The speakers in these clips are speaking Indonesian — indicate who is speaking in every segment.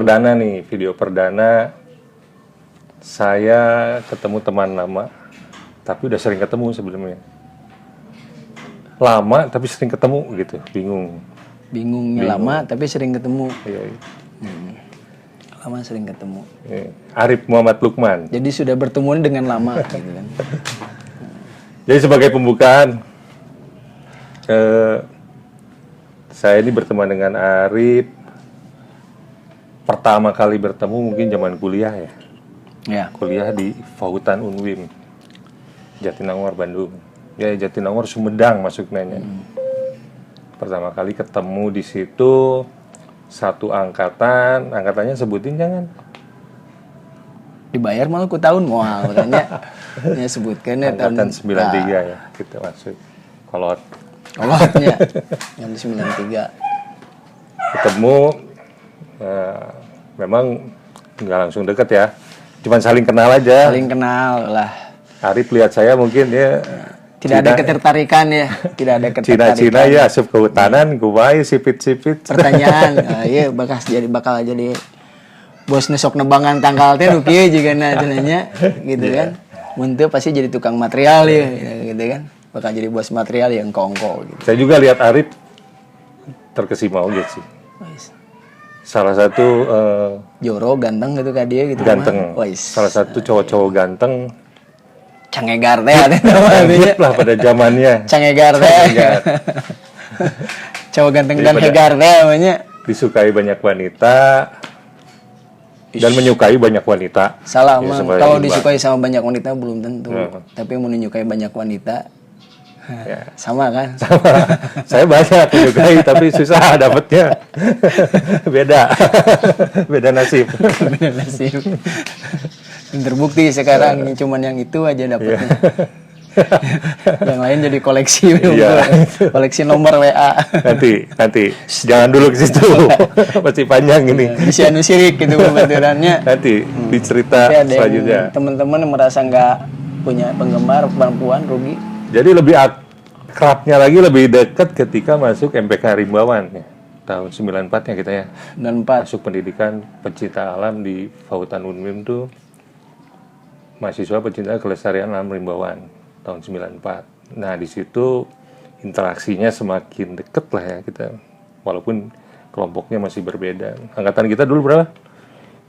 Speaker 1: perdana nih, video perdana. Saya ketemu teman lama, tapi udah sering ketemu sebelumnya. Lama tapi sering ketemu gitu, bingung.
Speaker 2: Bingungnya lama tapi sering ketemu.
Speaker 1: Iya.
Speaker 2: Lama sering ketemu.
Speaker 1: Arif Muhammad Lukman.
Speaker 2: Jadi sudah bertemu dengan lama gitu kan.
Speaker 1: Jadi sebagai pembukaan, saya ini berteman dengan Arif pertama kali bertemu mungkin zaman kuliah ya.
Speaker 2: Ya.
Speaker 1: Kuliah di Fahutan Unwim, Jatinangor, Bandung. Ya Jatinangor, Sumedang masuknya. Pertama kali ketemu di situ, satu angkatan, angkatannya sebutin jangan.
Speaker 2: Dibayar malah ku tahun mau tanya. Ya sebutkan ya
Speaker 1: Angkatan
Speaker 2: tahun
Speaker 1: 93 ya, kita masuk. Kolot.
Speaker 2: Kolotnya yang di 93.
Speaker 1: Ketemu, memang nggak langsung deket ya. Cuman saling kenal aja.
Speaker 2: Saling kenal lah.
Speaker 1: Arif lihat saya mungkin dia
Speaker 2: tidak ada ketertarikan ya, tidak ada ketertarikan.
Speaker 1: Cina ya asup kehutanan, gue sipit-sipit.
Speaker 2: Pertanyaan, iya bakal jadi bos nesok nebangan tanggal teh rupiah juga nanya gitu kan. Muntah pasti jadi tukang material ya, gitu kan. Bakal jadi bos material yang kongko gitu.
Speaker 1: Saya juga lihat Arif terkesima gitu sih. Salah satu
Speaker 2: Joro ganteng gitu kan dia gitu.
Speaker 1: Ganteng. Salah satu cowok-cowok ganteng.
Speaker 2: Cangegar teh ada namanya.
Speaker 1: Lah pada zamannya.
Speaker 2: Cangegar teh. Cowok ganteng dan hegar teh namanya.
Speaker 1: Disukai banyak wanita dan menyukai banyak wanita.
Speaker 2: Salah ya, kalau disukai sama banyak wanita belum tentu. Tapi menyukai banyak wanita ya. Sama kan?
Speaker 1: Sama. Saya banyak menyukai tapi susah dapetnya. Beda nasib.
Speaker 2: Beda nasib. Terbukti sekarang cuman yang itu aja dapetnya. Yang lain jadi koleksi. Koleksi nomor WA. Nanti
Speaker 1: jangan dulu ke situ. Masih panjang ini.
Speaker 2: Bisa sirik gitu pembaturannya.
Speaker 1: Nanti dicerita selanjutnya.
Speaker 2: Teman-teman merasa nggak punya penggemar perempuan rugi.
Speaker 1: Jadi lebih akrabnya lagi, lebih dekat ketika masuk MPK Rimbawan ya. Tahun 94 ya kita ya.
Speaker 2: 94.
Speaker 1: Masuk pendidikan pecinta alam di Fahutan Unwim tuh. Mahasiswa pecinta kelestarian alam Rimbawan tahun 94. Nah, di situ interaksinya semakin dekat lah ya kita. Walaupun kelompoknya masih berbeda. Angkatan kita dulu berapa?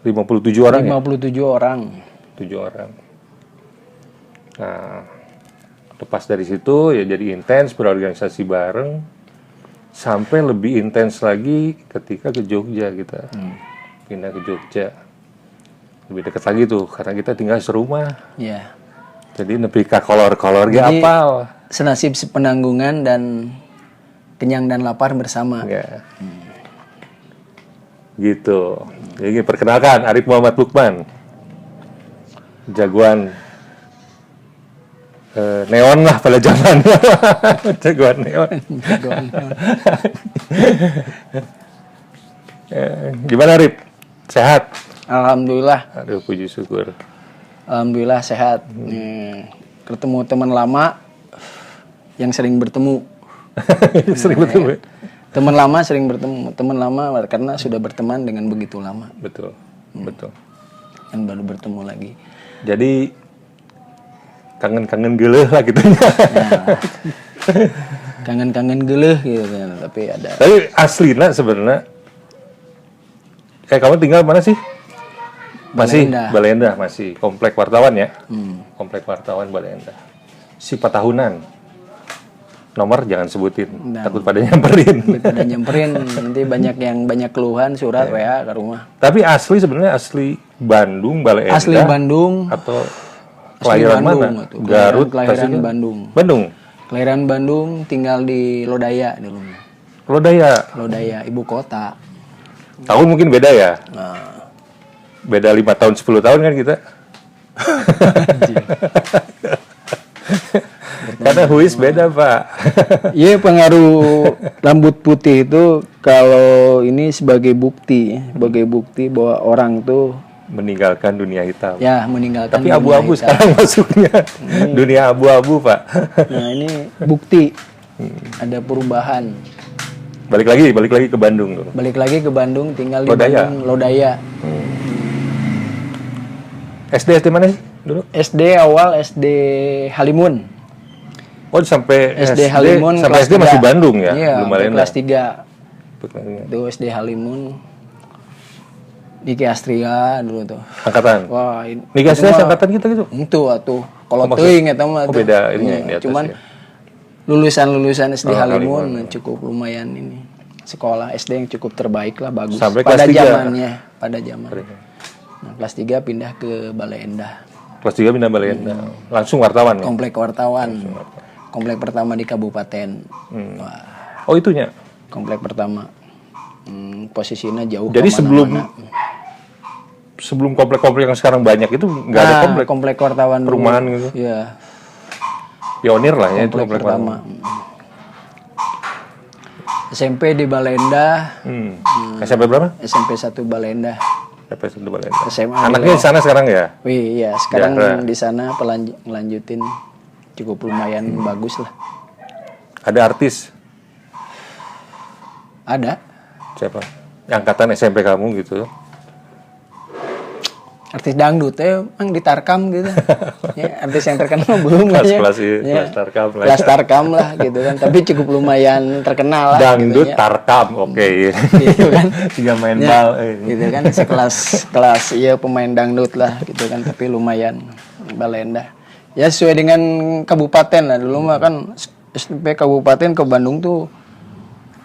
Speaker 1: 57 orang
Speaker 2: 57 orang.
Speaker 1: 7 orang. Nah, lepas dari situ ya jadi intens berorganisasi bareng sampai lebih intens lagi ketika ke Jogja kita pindah ke Jogja lebih dekat lagi tuh karena kita tinggal serumah
Speaker 2: ya.
Speaker 1: Jadi nepi ka kolor-kolor ge apal
Speaker 2: senasib sepenanggungan dan kenyang dan lapar bersama
Speaker 1: ya. Gitu. Jadi perkenalkan Arif Muhammad Lukman, jagoan neon lah pada zamannya. Jagoan neon. Gimana Rip? Sehat?
Speaker 2: Alhamdulillah.
Speaker 1: Aduh puji syukur.
Speaker 2: Alhamdulillah sehat. Ketemu teman lama yang sering bertemu.
Speaker 1: Sering bertemu.
Speaker 2: Teman lama sering bertemu. Teman lama karena sudah berteman dengan begitu lama.
Speaker 1: Betul. Betul.
Speaker 2: Dan baru bertemu lagi.
Speaker 1: Jadi kangen-kangen geleh lah gitu.
Speaker 2: Kangen-kangen geleh gitu kan, tapi ada.
Speaker 1: Tapi aslina sebenarnya. Kamu tinggal mana sih? Masih Baleendah, masih komplek wartawan ya. Komplek wartawan Baleendah. Si Patahunan. Nomor jangan sebutin, takut pada nyamperin.
Speaker 2: Pada nyamperin nanti banyak keluhan surat WA ke rumah.
Speaker 1: Tapi asli sebenarnya asli Bandung, Baleendah.
Speaker 2: Asli Bandung
Speaker 1: atau kelahiran mana? Garut,
Speaker 2: kelahiran Bandung.
Speaker 1: Bandung.
Speaker 2: Kelahiran Bandung, tinggal di Lodaya dulu.
Speaker 1: Lodaya,
Speaker 2: ibu kota.
Speaker 1: Tahun mungkin beda ya. Beda 5 tahun 10 tahun kan kita. Karena huis beda Pak.
Speaker 2: Iya pengaruh rambut putih itu kalau ini sebagai bukti bahwa orang tuh
Speaker 1: meninggalkan dunia hitam.
Speaker 2: Ya, meninggalkan.
Speaker 1: Tapi abu-abu sekarang masuknya. Dunia abu-abu, Pak.
Speaker 2: Nah, ini bukti ada perubahan.
Speaker 1: Balik lagi ke Bandung tuh.
Speaker 2: Balik lagi ke Bandung, tinggal di
Speaker 1: Lodaya.
Speaker 2: Bandung, Lodaya.
Speaker 1: SD mana sih dulu?
Speaker 2: SD awal SD Halimun.
Speaker 1: Oh sampai
Speaker 2: SD Halimun
Speaker 1: sampai
Speaker 2: kelas
Speaker 1: SD masih
Speaker 2: 3.
Speaker 1: Bandung ya?
Speaker 2: Iya,
Speaker 1: Belum
Speaker 2: sampai
Speaker 1: Balenda.
Speaker 2: kelas 3. Itu SD Halimun. Niki Astria dulu tuh.
Speaker 1: Angkatan.
Speaker 2: Wah,
Speaker 1: Niki Astria angkatan kita gitu.
Speaker 2: Itu atuh. Kalau
Speaker 1: maksud-
Speaker 2: teuing eta mah.
Speaker 1: Oh
Speaker 2: tuh.
Speaker 1: beda ini
Speaker 2: Iya,
Speaker 1: di atas
Speaker 2: cuman
Speaker 1: ya.
Speaker 2: lulusan SD
Speaker 1: Oh,
Speaker 2: Halimun cukup lumayan ini. Sekolah SD yang cukup terbaik lah, bagus.
Speaker 1: Sampai
Speaker 2: pada
Speaker 1: kelas 3.
Speaker 2: zamannya, pada zaman. Nah, kelas 3 pindah ke Balai Endah.
Speaker 1: Kelas 3 pindah Balenda. Langsung wartawan ya?
Speaker 2: Komplek wartawan. Komplek pertama di kabupaten. Wah,
Speaker 1: Oh itunya.
Speaker 2: komplek pertama. Posisinya jauh
Speaker 1: Jadi
Speaker 2: kemana-mana.
Speaker 1: sebelum komplek-komplek yang sekarang banyak itu nggak ada komplek
Speaker 2: komplek wartawan dulu.
Speaker 1: perumahan gitu.
Speaker 2: Iya,
Speaker 1: Pionir lah ya itu
Speaker 2: komplek
Speaker 1: komplek
Speaker 2: pertama. SMP di Balenda,
Speaker 1: SMP berapa?
Speaker 2: SMP 1 Balenda.
Speaker 1: SMP 1 Balenda.
Speaker 2: SMA
Speaker 1: Anaknya di sana sekarang ya?
Speaker 2: Wih, iya, sekarang
Speaker 1: Jahra.
Speaker 2: di sana ngelanjutin cukup lumayan bagus lah.
Speaker 1: Ada artis?
Speaker 2: Ada
Speaker 1: Siapa? Angkatan SMP kamu gitu.
Speaker 2: artis dangdut emang ditarkam gitu. Ya, artis yang terkenal belum
Speaker 1: Kelas
Speaker 2: ya.
Speaker 1: Tarkam lah.
Speaker 2: Kelas tarkam lah gitu kan, tapi cukup lumayan terkenal lah.
Speaker 1: Dangdut
Speaker 2: gitu, ya.
Speaker 1: Tarkam, oke.
Speaker 2: Gitu kan.
Speaker 1: Tiga main
Speaker 2: Ya,
Speaker 1: bal.
Speaker 2: gitu kan, kelas ya pemain dangdut lah gitu kan, tapi lumayan Balenda. Ya sesuai dengan kabupaten lah, dulu mah kan SMP kabupaten ke Bandung tuh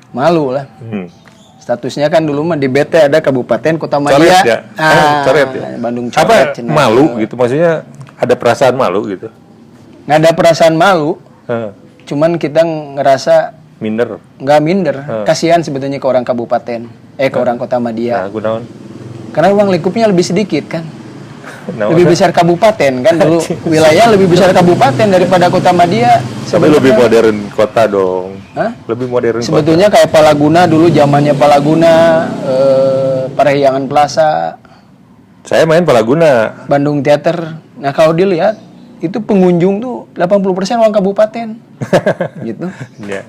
Speaker 2: malu lah. Statusnya kan dulu mah di BT ada kabupaten kota
Speaker 1: Coret
Speaker 2: Madia.
Speaker 1: ya? Coret ya?
Speaker 2: Bandung
Speaker 1: Apa
Speaker 2: coret. cenah.
Speaker 1: malu gitu? Maksudnya ada perasaan malu gitu?
Speaker 2: Nggak ada perasaan malu,
Speaker 1: Hah,
Speaker 2: cuman kita ngerasa
Speaker 1: minder.
Speaker 2: nggak minder. Kasihan sebetulnya ke orang kabupaten, ke orang kota Madia.
Speaker 1: Nah, gunawan.
Speaker 2: Karena ruang lingkupnya lebih sedikit kan.
Speaker 1: Nah,
Speaker 2: Lebih besar kabupaten kan dulu, wilayah lebih besar kabupaten daripada kota Madia.
Speaker 1: tapi lebih modern kota dong.
Speaker 2: Hah?
Speaker 1: Lebih modern kota.
Speaker 2: Sebetulnya kayak Palaguna dulu, zamannya Palaguna, Parahyangan Plaza,
Speaker 1: Saya main Palaguna.
Speaker 2: Bandung Theater. Nah kalau dilihat itu pengunjung tuh 80% orang kabupaten, gitu.
Speaker 1: Iya,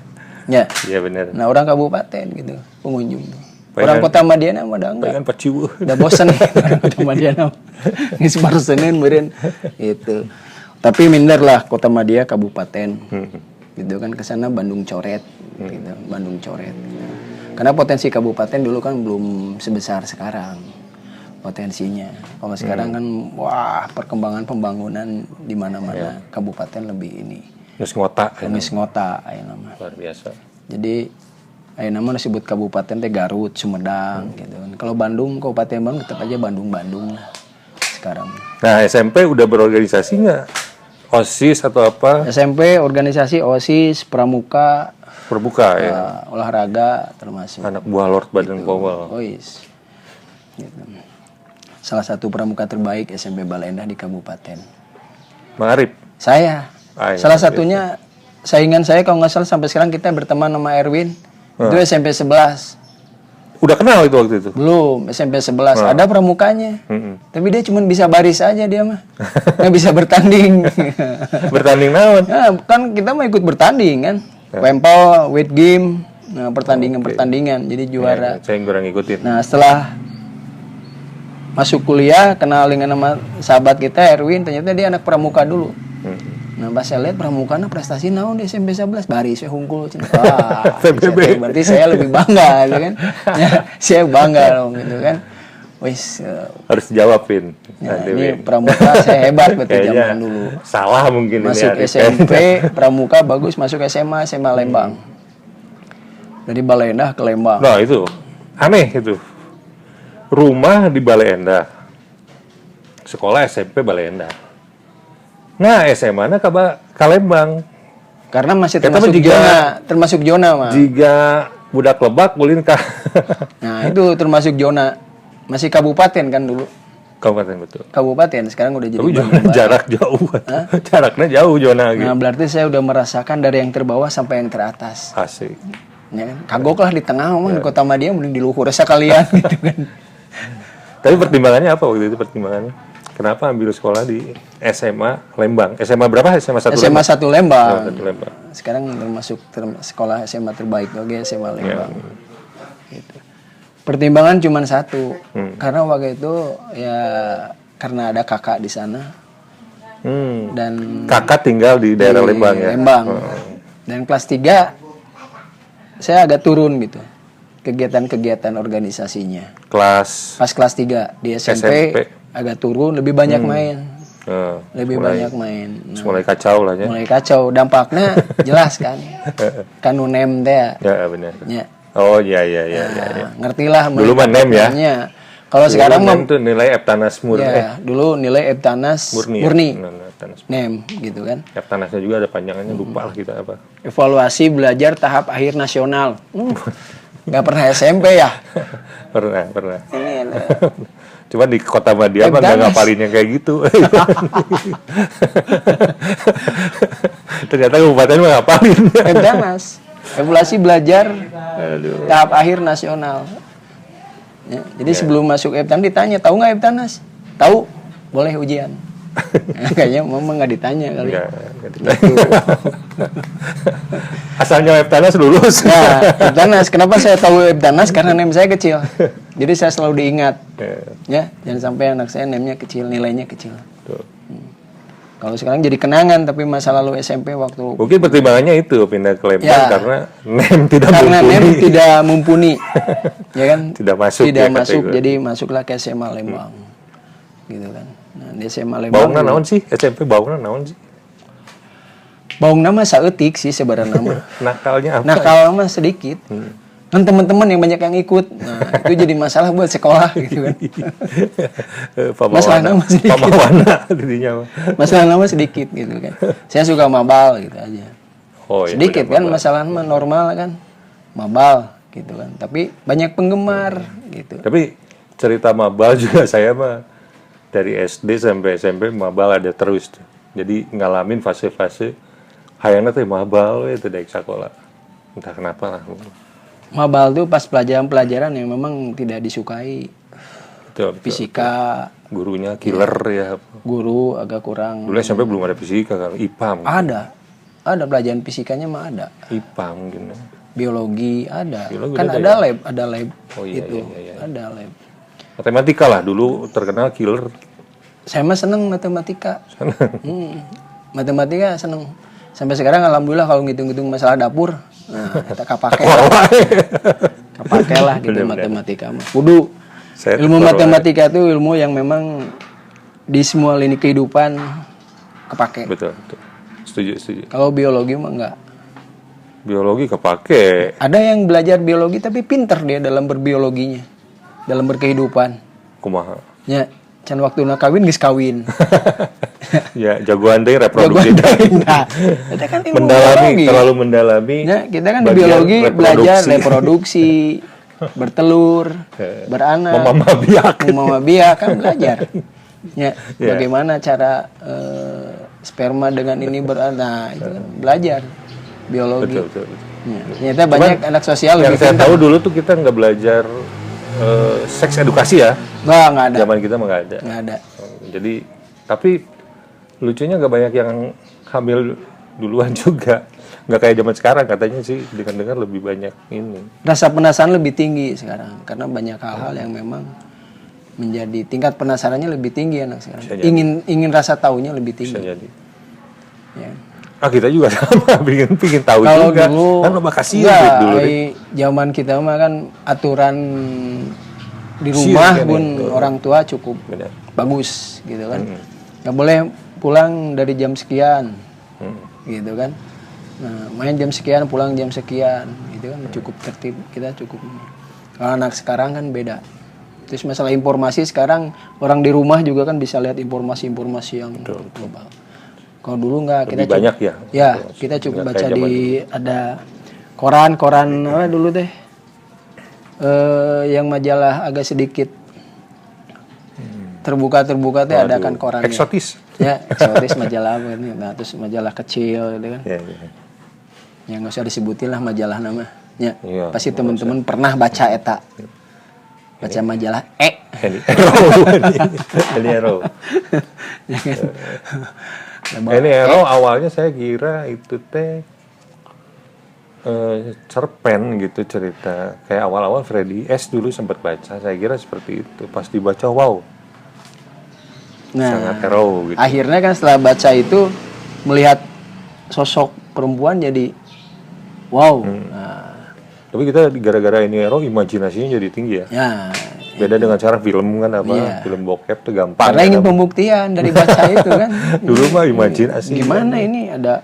Speaker 2: Ya.
Speaker 1: iya benar.
Speaker 2: Nah orang kabupaten gitu pengunjung tuh.
Speaker 1: Pengen-
Speaker 2: Orang kota Madiana mah udah enggak.
Speaker 1: Pengen paciu.
Speaker 2: Udah bosan orang kota Madiana. Geus baru Senin meureun gitu. Tapi minder lah kota Madia kabupaten. Gitu kan ke sana Bandung coret gitu. Bandung coret. Karena potensi kabupaten dulu kan belum sebesar sekarang potensinya. Kalau sekarang kan wah perkembangan pembangunan di mana-mana kabupaten lebih ini.
Speaker 1: Nus ngota.
Speaker 2: Geus ngota aya nama.
Speaker 1: Luar biasa.
Speaker 2: Jadi aya nama disebut kabupaten teh Garut, Sumedang gitu kan. Kalau Bandung, kabupaten Bandung tetap aja Bandung lah sekarang.
Speaker 1: Nah, SMP udah berorganisasi nggak? OSIS atau apa?
Speaker 2: SMP organisasi OSIS, pramuka,
Speaker 1: Berbuka ya.
Speaker 2: olahraga termasuk.
Speaker 1: Anak buah Lord Baden Powell.
Speaker 2: OIS. Gitu. Salah satu pramuka terbaik SMP Baleendah di kabupaten.
Speaker 1: Mang Arif.
Speaker 2: Saya.
Speaker 1: Ah, iya,
Speaker 2: Salah satunya saingan saya kalau nggak salah sampai sekarang kita berteman sama Erwin. Itu SMP 11.
Speaker 1: Udah kenal itu waktu itu?
Speaker 2: Belum, SMP 11. Ada pramukanya.
Speaker 1: Mm-mm.
Speaker 2: Tapi dia cuma bisa baris aja dia mah. Nggak bisa bertanding.
Speaker 1: Bertanding naon?
Speaker 2: Nah, kan kita mau ikut bertanding kan. Pempel, weight game, nah, pertandingan-pertandingan. Jadi juara.
Speaker 1: Ya, saya kurang ngikutin.
Speaker 2: Nah, setelah masuk kuliah, kenal dengan nama sahabat kita Erwin, ternyata dia anak pramuka dulu. Nah, pas saya lihat pramukana prestasi naon di SMP 11 baris saya hungkul. Wah,
Speaker 1: PBB.
Speaker 2: berarti saya lebih bangga gitu kan. Ya, saya bangga dong gitu kan. Wis
Speaker 1: Harus dijawabin.
Speaker 2: nah,
Speaker 1: Nanti,
Speaker 2: ini
Speaker 1: Win.
Speaker 2: pramuka saya hebat berarti
Speaker 1: Kayaknya
Speaker 2: zaman dulu.
Speaker 1: salah mungkin
Speaker 2: Masuk
Speaker 1: ini Arif.
Speaker 2: SMP pramuka bagus, masuk SMA Lembang. Dari Baleendah ke Lembang.
Speaker 1: Nah itu aneh itu. Rumah di Baleendah, sekolah SMP Baleendah. Nah SMA-na ka Lembang.
Speaker 2: Karena masih
Speaker 1: Kita
Speaker 2: termasuk
Speaker 1: mah juga-
Speaker 2: zona, termasuk zona mah.
Speaker 1: Jika budak Lebak ulin ka
Speaker 2: Nah, itu termasuk zona. Masih kabupaten kan dulu.
Speaker 1: kabupaten betul.
Speaker 2: Kabupaten sekarang udah jadi
Speaker 1: Tapi
Speaker 2: Bandung Barat.
Speaker 1: jarak jauh. Jaraknya jauh zona gitu.
Speaker 2: Nah, berarti saya udah merasakan dari yang terbawah sampai yang teratas.
Speaker 1: Asik.
Speaker 2: Ya kan? Kagok lah di tengah mah di kota Madia mending di luhur sekalian gitu kan.
Speaker 1: Tapi pertimbangannya apa waktu itu pertimbangannya? kenapa ambil sekolah di SMA Lembang? SMA berapa? SMA 1
Speaker 2: SMA
Speaker 1: Lembang?
Speaker 2: 1 Lembang.
Speaker 1: Oh, 1 Lembang.
Speaker 2: Sekarang termasuk sekolah SMA terbaik oke SMA Lembang. Gitu. Pertimbangan cuma satu. Karena waktu itu ya karena ada kakak di sana. Dan
Speaker 1: Kakak tinggal di daerah Lembang ya?
Speaker 2: Lembang. Dan kelas 3 saya agak turun gitu. Kegiatan-kegiatan organisasinya. Pas kelas 3 di SMP agak turun, lebih banyak main. Banyak main.
Speaker 1: Mulai kacau lah ya.
Speaker 2: Mulai kacau, dampaknya jelas kan. Kan UNEM teh.
Speaker 1: Ya benar.
Speaker 2: Ya.
Speaker 1: Oh iya.
Speaker 2: Ngertilah
Speaker 1: dulu mah NEM ya.
Speaker 2: Kalau sekarang mah
Speaker 1: itu nilai Eptanas murni.
Speaker 2: Ya, dulu nilai Eptanas murni.
Speaker 1: Eptanas.
Speaker 2: NEM gitu kan.
Speaker 1: Eptanasnya juga ada panjangannya, lupa lah kita apa.
Speaker 2: Evaluasi belajar tahap akhir nasional. Gak pernah SMP ya?
Speaker 1: Pernah.
Speaker 2: Ini
Speaker 1: Cuma di Kota Madia mah nggak ngapalin yang kayak gitu. Ternyata kabupaten mah ngapalin.
Speaker 2: Eptanas, evaluasi belajar tahap akhir nasional. Ya, jadi sebelum masuk Eptanas ditanya, tahu nggak Eptanas? Tahu, boleh ujian. Kayaknya mama nggak ditanya kali.
Speaker 1: Nggak ditanya. Asalnya Eptanas lulus.
Speaker 2: Nah, Eptanas, kenapa saya tahu Eptanas? Karena NEM saya kecil. Jadi saya selalu diingat. Ya, jangan sampai anak saya NEM-nya kecil, nilainya kecil. Kalau sekarang jadi kenangan, tapi masa lalu SMP waktu
Speaker 1: mungkin pertimbangannya itu pindah ke Lembang
Speaker 2: ya,
Speaker 1: karena NEM tidak
Speaker 2: karena
Speaker 1: mumpuni.
Speaker 2: NEM tidak mumpuni, ya kan?
Speaker 1: Tidak masuk.
Speaker 2: Tidak masuk, jadi masuklah ke SMA Lembang, gitu kan? Nah di SMA Lembang.
Speaker 1: Baungna naon sih? SMP baungna naon sih?
Speaker 2: Baungna mah saeutik sih sebenarnya mah.
Speaker 1: Nakalnya apa?
Speaker 2: Nakal mah sedikit. Kan teman-teman yang banyak yang ikut, nah itu jadi masalah buat sekolah gitu kan. Masalah nama sedikit. Masalah nama sedikit gitu kan. Saya suka mabal gitu aja.
Speaker 1: Oh, iya,
Speaker 2: sedikit kan masalah mah normal kan. Mabal gitu kan. Tapi banyak penggemar gitu.
Speaker 1: Tapi cerita mabal juga saya mah dari SD sampai SMP mabal ada terus tuh. Jadi ngalamin fase-fase hayangna teh mabal itu dari sekolah. Entah kenapa lah.
Speaker 2: Mabal tuh pas pelajaran-pelajaran yang memang tidak disukai.
Speaker 1: Betul.
Speaker 2: Fisika.
Speaker 1: Gurunya killer ya.
Speaker 2: Guru agak kurang.
Speaker 1: Dulu SMP belum ada fisika kan, IPA.
Speaker 2: Ada pelajaran fisikanya mah ada.
Speaker 1: IPA mungkin.
Speaker 2: Biologi ada.
Speaker 1: Biologi
Speaker 2: kan ada lab
Speaker 1: Oh, iya,
Speaker 2: itu.
Speaker 1: iya.
Speaker 2: Ada lab.
Speaker 1: Matematika lah dulu terkenal killer.
Speaker 2: Saya mah seneng matematika. Matematika seneng. Sampai sekarang alhamdulillah kalau ngitung-ngitung masalah dapur, nah kita kapake lah gitu matematika mah. Kudu. Ilmu matematika itu ilmu yang memang di semua lini kehidupan kepake.
Speaker 1: Betul. Setuju.
Speaker 2: Kalau biologi mah enggak.
Speaker 1: Biologi kepake.
Speaker 2: Ada yang belajar biologi tapi pinter dia dalam berbiologinya, dalam berkehidupan.
Speaker 1: Kumaha?
Speaker 2: Ya, can waktu nak kawin geus kawin.
Speaker 1: Ya, jagoan deh reproduksi.
Speaker 2: Nah, kita kan ilmu biologi.
Speaker 1: Terlalu mendalami.
Speaker 2: Ya, kita kan di biologi belajar reproduksi, bertelur, beranak, mama biak kan belajar. Ya, bagaimana cara sperma dengan ini beranak, itu kan belajar biologi.
Speaker 1: Betul.
Speaker 2: Ya, ternyata banyak anak sosial
Speaker 1: yang saya tahu dulu tuh kita nggak belajar seks edukasi ya.
Speaker 2: Nggak ada.
Speaker 1: Zaman kita nggak ada.
Speaker 2: Nggak ada.
Speaker 1: Jadi, tapi lucunya nggak banyak yang hamil duluan juga. Nggak kayak zaman sekarang katanya sih, dengar lebih banyak ini.
Speaker 2: Rasa penasaran lebih tinggi sekarang karena banyak hal-hal yang memang menjadi tingkat penasarannya lebih tinggi anak sekarang. Ingin rasa taunya lebih tinggi.
Speaker 1: Bisa jadi.
Speaker 2: Ya.
Speaker 1: Kita juga sama, pingin tahu
Speaker 2: kalau
Speaker 1: juga.
Speaker 2: Dulu,
Speaker 1: kan makasih dulu deh.
Speaker 2: Zaman kita mah kan aturan di rumah pun orang tua cukup bagus gitu kan. Nggak boleh pulang dari jam sekian, gitu kan. Nah, main jam sekian, pulang jam sekian, gitu kan. Cukup tertib, kita cukup. Kalau anak sekarang kan beda. Terus masalah informasi sekarang orang di rumah juga kan bisa lihat informasi-informasi yang global. Kalau dulu nggak, kita
Speaker 1: banyak ya.
Speaker 2: Ya, kita cukup baca di ada koran apa dulu teh, yang majalah agak sedikit terbuka teh ada kan korannya.
Speaker 1: Eksotis.
Speaker 2: Ya, eksotis majalah apa ini. Nah, terus majalah kecil gitu kan.
Speaker 1: Ya.
Speaker 2: Ya nggak usah disebutin lah majalah namanya. Ya,
Speaker 1: Iya,
Speaker 2: pasti teman-teman pernah baca eta. baca majalah
Speaker 1: Andy Arrow. Andy Arrow.
Speaker 2: Ya kan?
Speaker 1: Andy Arrow awalnya saya kira itu teh cerpen gitu cerita. Kayak awal-awal Freddy S dulu sempat baca. Saya kira seperti itu. Pas dibaca, wow. Sangat Arrow gitu.
Speaker 2: Akhirnya kan setelah baca itu melihat sosok perempuan jadi wow.
Speaker 1: Tapi kita gara-gara ini Arrow imajinasinya jadi tinggi ya.
Speaker 2: Ya.
Speaker 1: Beda dengan cara film kan apa?
Speaker 2: Iya.
Speaker 1: Film bokep tuh gampang.
Speaker 2: Karena ingin pembuktian dari baca itu kan.
Speaker 1: Dulu mah imajinasi.
Speaker 2: Gimana ini ada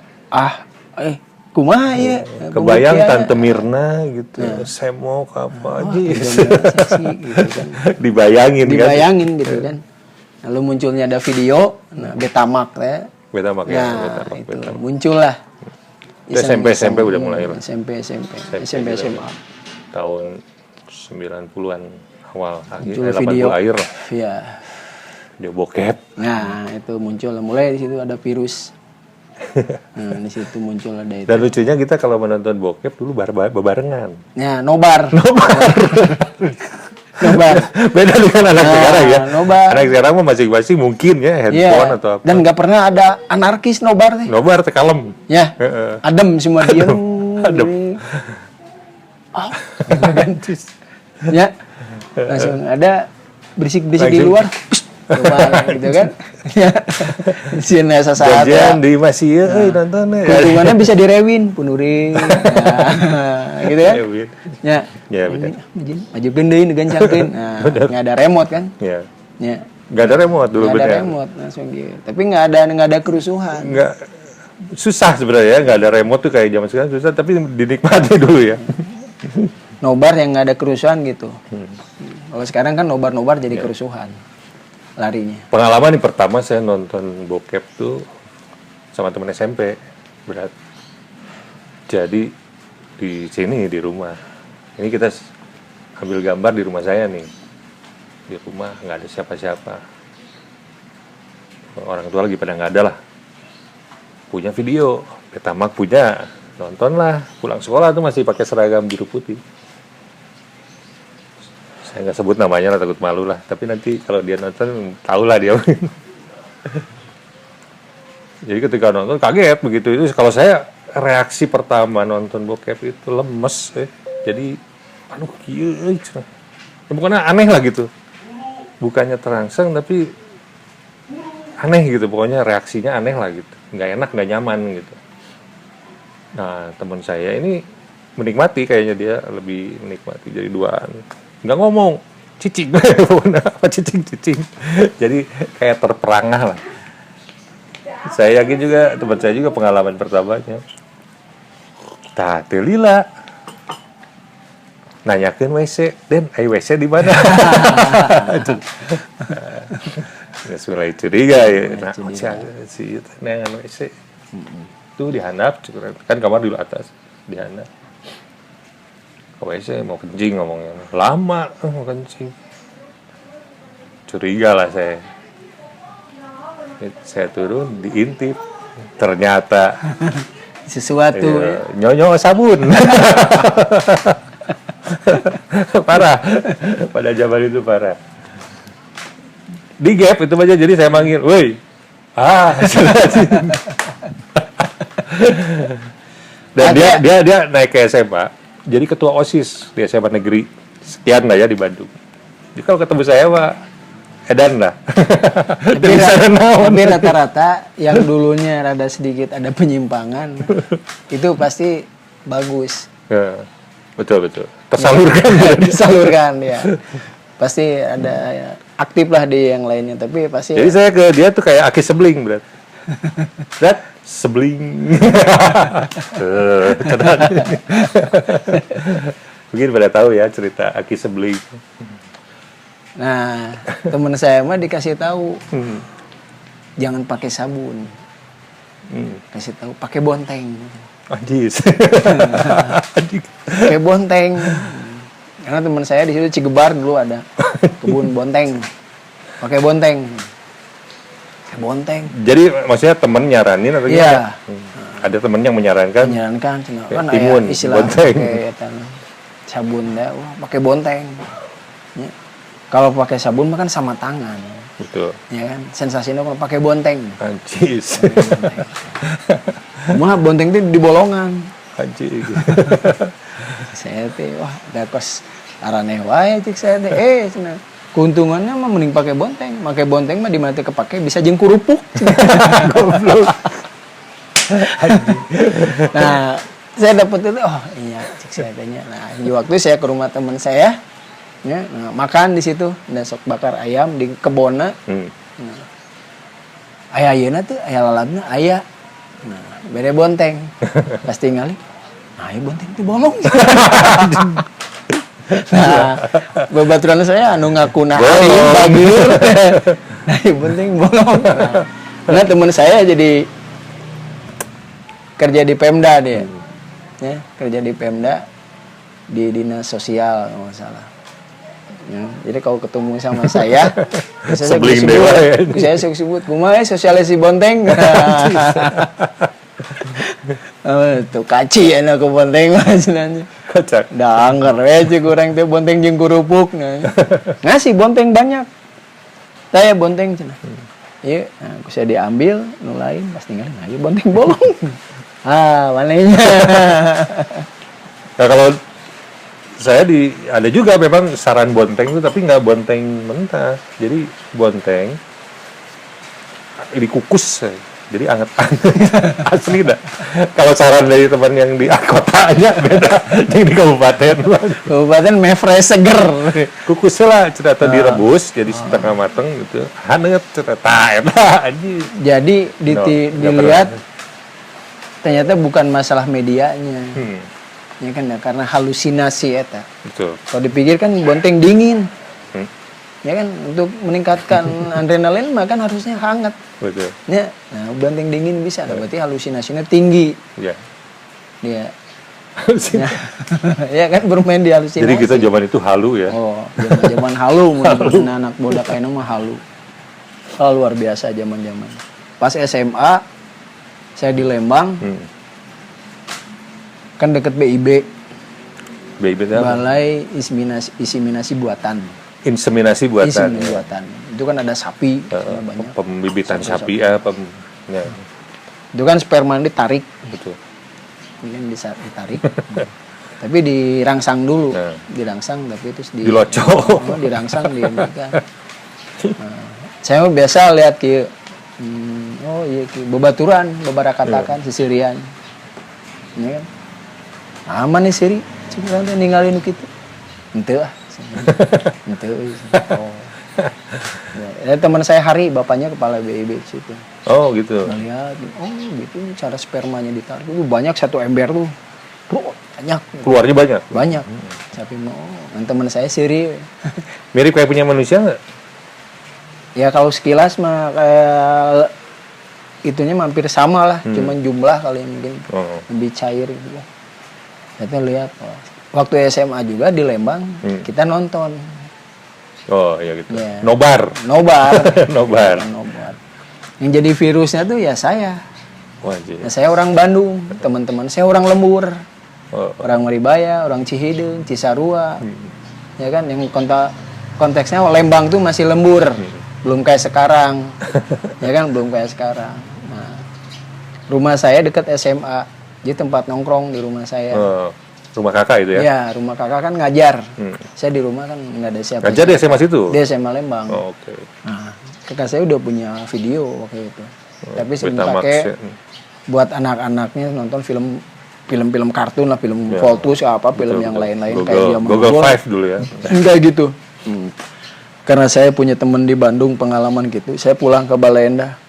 Speaker 2: kumaha ya.
Speaker 1: Kebayang Tante Mirna gitu. Saya mau apa aja.
Speaker 2: Seksi gitu kan.
Speaker 1: Dibayangin
Speaker 2: gitu kan. Lalu munculnya ada video, Betamax ya.
Speaker 1: Betamax ya.
Speaker 2: Betamax. Muncul lah.
Speaker 1: Itu SMP udah mulai lah.
Speaker 2: SMP SMA.
Speaker 1: Tahun 90-an awal akhir
Speaker 2: Muncul
Speaker 1: 80
Speaker 2: video
Speaker 1: akhir lah.
Speaker 2: Iya.
Speaker 1: Video bokep.
Speaker 2: Nah, itu muncul mulai di situ ada virus. Nah, di situ muncul ada itu.
Speaker 1: Dan lucunya kita kalau menonton bokep dulu barengan.
Speaker 2: Ya, nobar.
Speaker 1: Beda dengan anak sekarang ya.
Speaker 2: Nobar.
Speaker 1: Anak sekarang mah masing-masing mungkin ya handphone atau apa.
Speaker 2: Dan nggak pernah ada anarkis nobar teh.
Speaker 1: Nobar teh kalem.
Speaker 2: Ya. Adem semua diem.
Speaker 1: Adem.
Speaker 2: Ya. Langsung ada berisik-berisik di luar. Coba gitu kan. Ya. Sieun sasaat.
Speaker 1: Janjian di masih nonton ya.
Speaker 2: Keuntungannya bisa direwin, punurin. Nah, gitu kan? Ya.
Speaker 1: Ya benar.
Speaker 2: Majibkeun deui digancangkeun. Nah, enggak ada remote kan?
Speaker 1: Ya.
Speaker 2: Ya.
Speaker 1: Enggak ada remote dulu
Speaker 2: Nggak
Speaker 1: benar.
Speaker 2: ada remote langsung gitu. Tapi nggak ada kerusuhan.
Speaker 1: Enggak susah sebenarnya ya, enggak ada remote tuh kayak zaman sekarang susah, tapi dinikmati dulu ya.
Speaker 2: Nobar yang nggak ada kerusuhan gitu. Kalau sekarang kan nobar-nobar jadi kerusuhan. Larinya.
Speaker 1: Pengalaman yang pertama saya nonton bokep tuh sama temen SMP berat. Jadi di sini di rumah. Ini kita ambil gambar di rumah saya nih. Di rumah nggak ada siapa-siapa. Orang tua lagi pada nggak ada lah. Punya video, Betamax punya. Nonton lah. Pulang sekolah tuh masih pakai seragam biru putih. Saya nggak sebut namanya lah, takut malu lah. Tapi nanti kalau dia nonton, tahulah dia. Jadi ketika nonton kaget begitu. Itu kalau saya reaksi pertama nonton bokep itu lemes. Jadi, aduh kieu. Bukannya aneh lah gitu. Bukannya terangsang tapi aneh gitu. Pokoknya reaksinya aneh lah gitu. Nggak enak, nggak nyaman gitu. Nah teman saya ini menikmati, kayaknya dia lebih menikmati. Jadi duaan. Nggak ngomong, cicing, apa cicing. Jadi kayak terperangah lah. Saya yakin juga, teman saya juga pengalaman pertamanya. Tah, lila. Nanyakeun WC, Den, WC di mana? Nggak mulai curiga ya. Nah, si nengan WC. Tuh dihandap, kan kamar di atas, dihandap. WC mau kencing ngomongnya, lama mau kencing, curiga lah saya turun diintip, ternyata
Speaker 2: sesuatu
Speaker 1: nyonyo sabun. Parah, pada zaman itu parah. Di gap itu aja, jadi saya manggil, woi, dan dia naik ke SMA. Jadi ketua OSIS di SMA negeri sekian lah ya di Bandung. Jadi kalau ketemu saya Pak edan lah.
Speaker 2: Tapi rata-rata yang dulunya rada sedikit ada penyimpangan itu pasti bagus.
Speaker 1: Ya, betul. Tersalurkan.
Speaker 2: Disalurkan ya. Pasti ada ya, aktif lah di yang lainnya, tapi pasti.
Speaker 1: Jadi saya ke dia tuh kayak Aki Sebling berat. Sebling. Mungkin pada tahu ya cerita Aki Sebling.
Speaker 2: Nah, teman saya mah dikasih tahu, jangan pakai sabun, kasih tahu pakai bonteng.
Speaker 1: Anjis.
Speaker 2: Pakai bonteng. Karena teman saya di situ Cigebar dulu ada kebun bonteng, pakai bonteng. Bonteng.
Speaker 1: Jadi maksudnya temen nyaranin atau gimana? Ada temen yang menyarankan
Speaker 2: kan
Speaker 1: timun,
Speaker 2: istilah
Speaker 1: bonteng.
Speaker 2: Pakai sabun dah, pakai bonteng. Ya. Kalau pakai sabun mah kan sama tangan.
Speaker 1: Betul.
Speaker 2: Ya kan, sensasinya kalau pakai bonteng.
Speaker 1: Anjis.
Speaker 2: Mah bonteng itu di bolongan.
Speaker 1: Anjis.
Speaker 2: Saya teh wah da kos araneh wae cik saya teh. Cenah. Keuntungannya mah mending pakai bonteng. Pakai bonteng mah di mana teh kepake bisa jeung kurupuk. Goblok. Nah, saya dapat itu oh iya cik saya tanya. Nah, di waktu saya ke rumah teman saya ya, nah, makan di situ, ada sok bakar ayam di kebonna. Nah, aya ayeuna teh aya lalabna aya. Nah, bere bonteng. Pas tinggali. Nah, ieu bonteng teh bolong. Nah, babaturan saya anu ngakuna ari bageur. Nah, ieu bonteng bolong. Nah, teman saya jadi kerja di Pemda dia. Ya, kerja di Pemda di dinas sosial kalau nggak salah. Ya, jadi kalau ketemu sama saya
Speaker 1: Sebling dewa ya.
Speaker 2: Saya sebut kumaha sosialisasi bonteng. Tuh kaci enak ke bonteng mah cenanya.
Speaker 1: Kocak.
Speaker 2: Da anggar we cik urang teh bonteng jeung kurupuk nah. Ngasih bonteng banyak. Saya bonteng cenah. Ieu nah, saya diambil nu lain pas tinggal nah ieu bonteng bolong. Manehnya.
Speaker 1: Nah, kalau saya ada juga memang saran bonteng itu tapi nggak bonteng mentah. Jadi bonteng dikukus. Jadi anget-anget. Asli dah. Kalau saran dari teman yang di kotanya beda yang di kabupaten.
Speaker 2: Kabupaten mefresh seger.
Speaker 1: Kukusnya lah cerita direbus jadi setengah mateng gitu. Hangat cerita eta anjing.
Speaker 2: Jadi dilihat ternyata bukan masalah medianya. Ya kan ya, karena halusinasi eta.
Speaker 1: Betul.
Speaker 2: Kalau dipikir kan bonteng dingin. Ya kan untuk meningkatkan adrenalin mah kan harusnya hangat.
Speaker 1: Betul.
Speaker 2: Ya, nah bonteng dingin bisa, berarti halusinasinya tinggi.
Speaker 1: Ya.
Speaker 2: Dia. Ya, ya kan bermain di halusinasi.
Speaker 1: Jadi kita zaman itu halu ya.
Speaker 2: Oh, zaman halu mun anak bodak kayak mah halu. Oh, luar biasa zaman-zaman. Pas SMA saya di Lembang. Kan deket BIB.
Speaker 1: BIB itu apa?
Speaker 2: Balai Inseminasi Buatan.
Speaker 1: Inseminasi buatan.
Speaker 2: Inseminasi buatan. Itu kan ada sapi banyak.
Speaker 1: Pembibitan sapi
Speaker 2: ya. Itu kan sperma ditarik.
Speaker 1: Betul.
Speaker 2: Ini ditarik. Tapi dirangsang dulu. Dirangsang tapi terus
Speaker 1: dilocok.
Speaker 2: Dirangsang kan. Saya biasa lihat kieu. Oh iya kieu babaturan, babarakatakan sisirian. Ini kan. Aman nih siri, cuma nanti ninggalin kitu. Henteu ah. Henteu. Oh. Ya, teman saya Hari, bapaknya kepala BIB situ.
Speaker 1: Oh gitu.
Speaker 2: Lihat, oh gitu cara spermanya ditarik. Banyak satu ember tuh. Bro, banyak.
Speaker 1: Keluarnya banyak.
Speaker 2: Banyak. Tapi mau, teman saya Siri.
Speaker 1: Mirip kayak punya manusia nggak?
Speaker 2: Ya kalau sekilas mah kayak itunya hampir sama lah, cuman jumlah kali mungkin lebih cair gitu. Kita lihat waktu SMA juga di Lembang kita nonton.
Speaker 1: Oh iya gitu.
Speaker 2: Ya.
Speaker 1: Nobar.
Speaker 2: Nobar. Yang jadi virusnya tuh ya saya.
Speaker 1: Wajib.
Speaker 2: Nah, saya orang Bandung, teman-teman saya orang Lembur. Orang Maribaya, orang Cihideung, Cisarua. Ya kan yang konteksnya Lembang tuh masih lembur. Belum kayak sekarang. Ya kan belum kayak sekarang. Nah, rumah saya dekat SMA. Jadi tempat nongkrong di rumah saya.
Speaker 1: Rumah kakak itu ya?
Speaker 2: Iya, rumah kakak kan ngajar. Saya di rumah kan nggak ada siapa.
Speaker 1: Ngajar di SMA situ?
Speaker 2: Di SMA Lembang.
Speaker 1: Oh, oke.
Speaker 2: Nah, kakak saya udah punya video waktu itu. Tapi sering pakai buat anak-anaknya nonton film kartun lah, film Voltus apa, film yang lain-lain kayak dia
Speaker 1: Google 5 dulu ya.
Speaker 2: Enggak gitu. Karena saya punya teman di Bandung pengalaman gitu. Saya pulang ke Baleendah.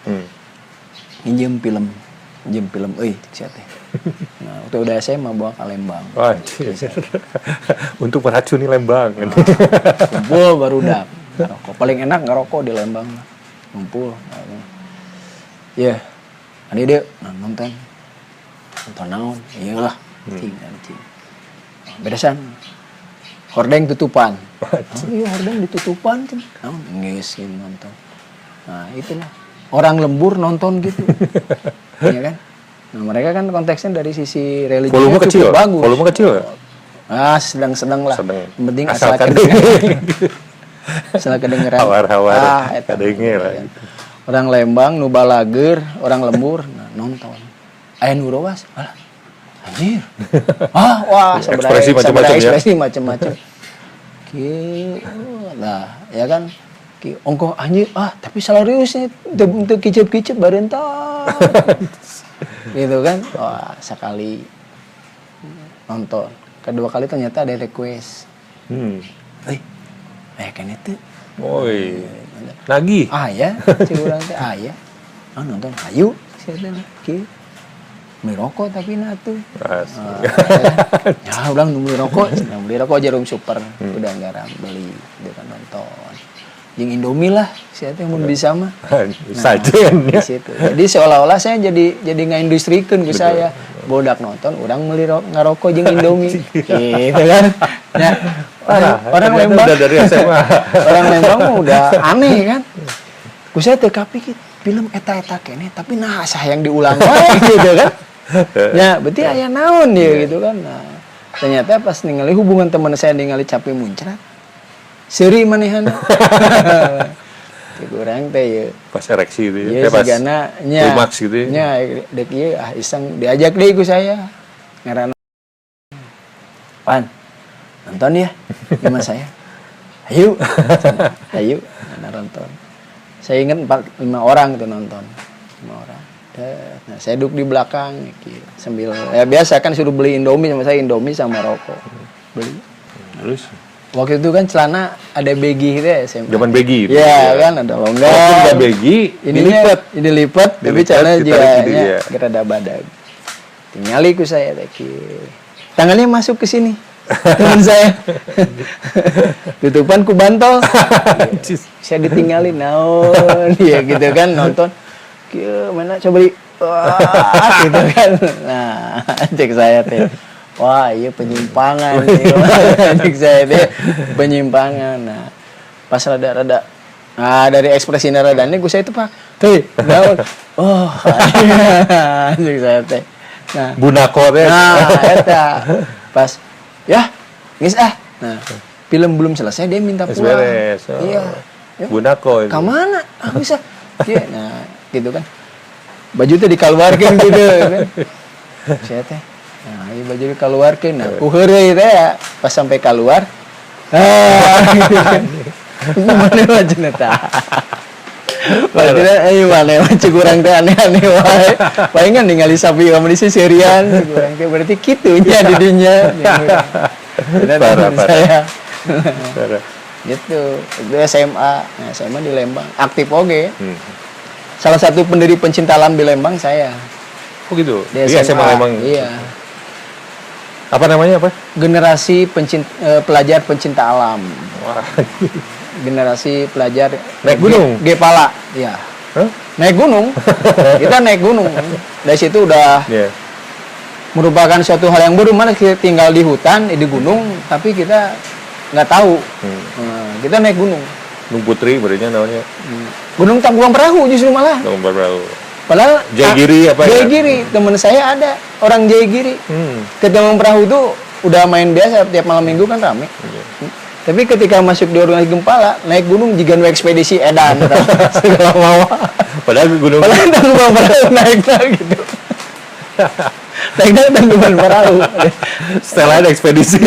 Speaker 2: Minjem film, siapa teh. Nah, waktu udah SMA bawa ke Lembang.
Speaker 1: Untuk meracuni Lembang.
Speaker 2: Kumpul baru dak. Ngerokok. Paling enak ngerokok di Lembang. Kumpul. Ya, ada dia nonton naon? Iyalah. Cing. Beresan. Hordeng tutupan. Iya hordeng ditutupan kan. Geus nonton. Nah, itulah. Orang lembur nonton gitu. Iya kan? Nah, mereka kan konteksnya dari sisi religi cukup bagus.
Speaker 1: Volume kecil ya?
Speaker 2: Sedang-sedang lah.
Speaker 1: Sedang.
Speaker 2: Yang penting
Speaker 1: asalkan
Speaker 2: salah kedengeran.
Speaker 1: Hawar-hawar,
Speaker 2: eta.
Speaker 1: kadenge lah. Gitu.
Speaker 2: Orang Lembang nu balager, orang lembur nonton. Aya nu rowas, alah. Anjir. Wah,
Speaker 1: Ekspresi macam-macam ya.
Speaker 2: Ekspresi macam-macam. Kieu lah, ya kan? Ki ongkoh anjir, tapi salariusnya teu kicep-kicep barentar. Gitu kan? Wah, sekali nonton. Kedua kali ternyata ada request. Kan itu.
Speaker 1: Woi. Nagih.
Speaker 2: Ya, si urang teh ya. Nonton hayu sia teh kieu. Beli rokok tapi tuh. Ya udah beli rokok, beli rokok Jarum Super. Udah garam beli, dia kan nonton. Jeung Indomie lah, sia teh mun bisa mah.
Speaker 1: Sajen ya.
Speaker 2: Di situ. Jadi seolah-olah saya jadi ngaindustrikeun ku saya. Bodak nonton, orang beli ngarokok jeung Indomie. Gitu kan. Nah, orang Lembang
Speaker 1: udah dari SMA.
Speaker 2: Orang Lembang mah udah aneh kan. Ku saya teu kapikir film eta kene tapi nah sayang diulang wae gitu kan. Ya, berarti aya naon ya gitu kan. Nah, ternyata pas ningali hubungan teman saya ningali Capi Muncrat. Seuri manehana. Kurang teh ya.
Speaker 1: Pas ereksi gitu
Speaker 2: ya. Pas sigana nya.
Speaker 1: Klimaks gitu ya.
Speaker 2: Nya dek ieu iseng diajak deui ku saya. Ngaranna Pan. Nonton ya. Gimana saya? Ayo. Ayo, nonton. Saya ingat 5 orang itu nonton. 5 orang. Nah, saya duduk di belakang gitu. Sambil biasa kan suruh beli Indomie sama saya, Indomie sama rokok. Beli.
Speaker 1: Terus
Speaker 2: waktu itu kan celana ada baggy gitu ya,
Speaker 1: zaman baggy.
Speaker 2: Iya kan ada longgar.
Speaker 1: Ada baggy,
Speaker 2: ini lipat, tapi celana juga
Speaker 1: ya.
Speaker 2: Gerada badag. Tingali ku saya teh. Tangannya masuk ke sini. Teman saya. Tutupan ku bantol. Saya ditinggalin naon ya gitu kan nonton. Kieu mana coba beli. Wah, gitu kan. Nah, cek saya teh. Wah, iya penyimpangan. Cek saya teh penyimpangan. Nah, pas rada-rada dari ekspresi naradane ku saya itu Pak. Teh, naon? Oh, cek saya teh. Nah,
Speaker 1: bunako teh.
Speaker 2: Nah, eta pas ya, geus Nah, film belum selesai dia minta pulang.
Speaker 1: Beres. Oh.
Speaker 2: Iya.
Speaker 1: Bunako itu.
Speaker 2: Ka mana? Bisa. Iya, nah, gitu kan. Baju teh dikeluarkeun gitu kan. Saya teh. Nah, ieu baju dikeluarkeun. Nah, ku heureuy teh ya, pas sampai keluar. Gitu kan. Mana wajahna tah. Padahal ayo mana macam kurang teh aneh-aneh wae. Palingan ningali sapi kamu di sisirian, kurang teh berarti kitunya di dinya. Parah. Gitu. Itu SMA. Nah, SMA di Lembang. Aktif oge. Salah satu pendiri pencinta alam di Lembang saya.
Speaker 1: Oh gitu.
Speaker 2: Di
Speaker 1: SMA Lembang.
Speaker 2: Iya.
Speaker 1: Apa namanya apa?
Speaker 2: Generasi pelajar pencinta alam.
Speaker 1: Wah.
Speaker 2: Generasi pelajar
Speaker 1: naik gunung.
Speaker 2: Gepala, iya.
Speaker 1: Huh?
Speaker 2: Naik gunung. Kita naik gunung. Dari situ udah merupakan suatu hal yang baru, mana kita tinggal di hutan, di gunung, tapi kita nggak tahu. Nah, kita naik gunung.
Speaker 1: Gunung Putri berarti namanya.
Speaker 2: Gunung Tangkuban Perahu justru malah.
Speaker 1: Tangkuban Perahu.
Speaker 2: Padahal
Speaker 1: Jayagiri apa ya?
Speaker 2: Jayagiri, teman saya ada orang Jayagiri. Ke Tangkuban Perahu itu udah main biasa tiap malam minggu kan rame. Tapi ketika masuk di organisasi Gempala, naik gunung juga nu ekspedisi edan. Segala mawa.
Speaker 1: Padahal
Speaker 2: Tangkuban Perahu naik gitu. Naiknya Tangkuban Perahu.
Speaker 1: Setelah ada ekspedisi.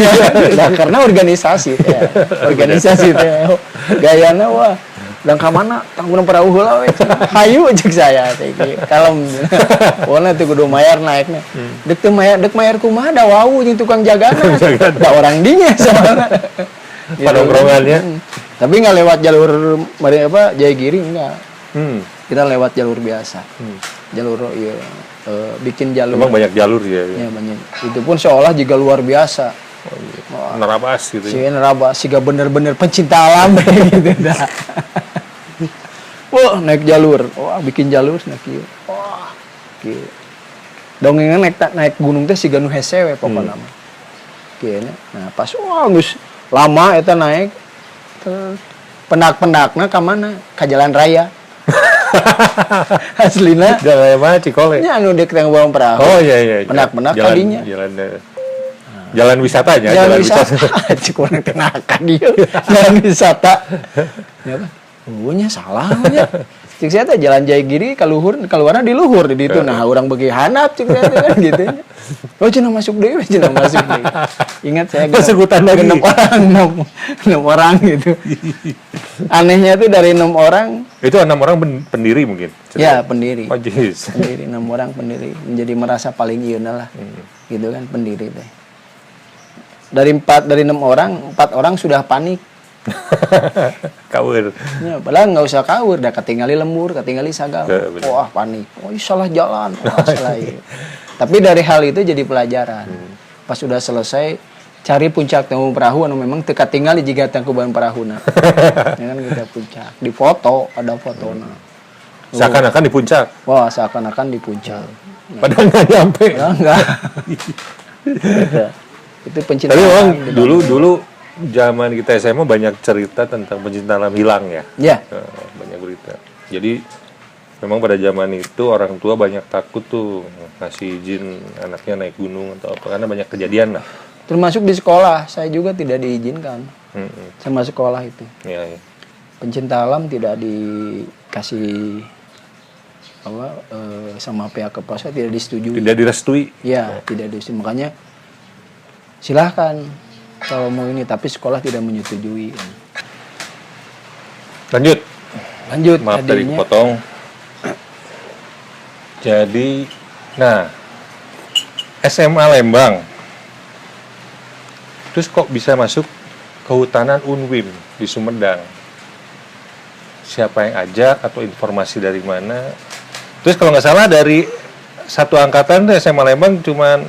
Speaker 2: Nah, karena organisasi ya. Organisasi teh. Gayana wah. Dan ka mana Tangkuban Perahu heula we. Hayu cek saya teh kalem. Pokona teh kudu mayar naiknya. Dek mayar kumaha da wau jeung tukang jagana. Da orang dinya soalna.
Speaker 1: Panongkrongannya.
Speaker 2: Tapi nggak lewat jalur Jayagiri enggak. Kita lewat jalur biasa. Jalur bikin jalur.
Speaker 1: Memang banyak jalur ya.
Speaker 2: Ya banyak. Itu pun seolah juga luar biasa.
Speaker 1: Oh, iya. Nerabas gitu.
Speaker 2: Si nerabas siga bener-bener pencinta alam gitu dah. Wah, naik jalur. Wah, bikin jalur naik kieu. Wah. Kieu. Dongengan naik gunung teh siga nu hese we pokona mah. Kieu. Nah, pas wah geus lama eta naik. Pendak-pendakna ka mana? Ka jalan raya. Aslina
Speaker 1: jalan mana Cikole?
Speaker 2: Nya anu dek Tangkuban Perahu.
Speaker 1: Oh iya.
Speaker 2: Pendak-pendak kadinya.
Speaker 1: Jalan Jalan wisatanya,
Speaker 2: jalan wisata. Kurang kenakan dia. Jalan wisata. Ya apa? Nya salah nya. Cik saya teh jalan jaya giri kaluhur kaluarna di luhur di ditu. Nah, urang beuki hanap cik saya kan gitu. Oh, cenah masuk deui, cenah masuk deui. Ingat saya
Speaker 1: masuk hutan lagi.
Speaker 2: 6 orang, 6 orang gitu. Anehnya tuh dari 6 orang.
Speaker 1: Itu 6 orang pendiri mungkin.
Speaker 2: Ya, pendiri.
Speaker 1: Oh, jeez.
Speaker 2: Pendiri 6 orang pendiri. Menjadi merasa paling ieuna lah. Gitu kan pendiri teh. Dari 6 orang, 4 orang sudah panik.
Speaker 1: Kawur.
Speaker 2: Ya, padahal nggak usah kawur, dah ketinggali lembur, ketinggali sagal. Wah, panik. Oh, salah jalan. Wah, salah. Tapi dari hal itu jadi pelajaran. Pas sudah selesai, cari puncak temu perahu anu memang teu katingali jiga tangkuban parahuna. Ya kan kita puncak. Di foto, ada fotona.
Speaker 1: Seakan-akan di puncak.
Speaker 2: Wah, seakan-akan di puncak. Nah,
Speaker 1: padahal nggak nyampe.
Speaker 2: Enggak. Itu pencinta.
Speaker 1: Tapi memang dulu zaman kita SMA banyak cerita tentang pencinta alam hilang ya.
Speaker 2: Ya.
Speaker 1: Banyak berita. Jadi memang pada zaman itu orang tua banyak takut tuh ngasih izin anaknya naik gunung atau apa karena banyak kejadian lah.
Speaker 2: Termasuk di sekolah, saya juga tidak diizinkan. Sama sekolah itu.
Speaker 1: Ya, ya.
Speaker 2: Pencinta alam tidak dikasih sama pihak kepala, tidak disetujui.
Speaker 1: Tidak direstui.
Speaker 2: Ya, tidak disetujui. Makanya silahkan kalau mau ini, tapi sekolah tidak menyetujui.
Speaker 1: Lanjut. Maaf
Speaker 2: tadinya,
Speaker 1: dari potong. Jadi, nah, SMA Lembang. Terus kok bisa masuk kehutanan Unwim di Sumedang? Siapa yang ajak atau informasi dari mana? Terus kalau nggak salah dari satu angkatan tuh SMA Lembang cuman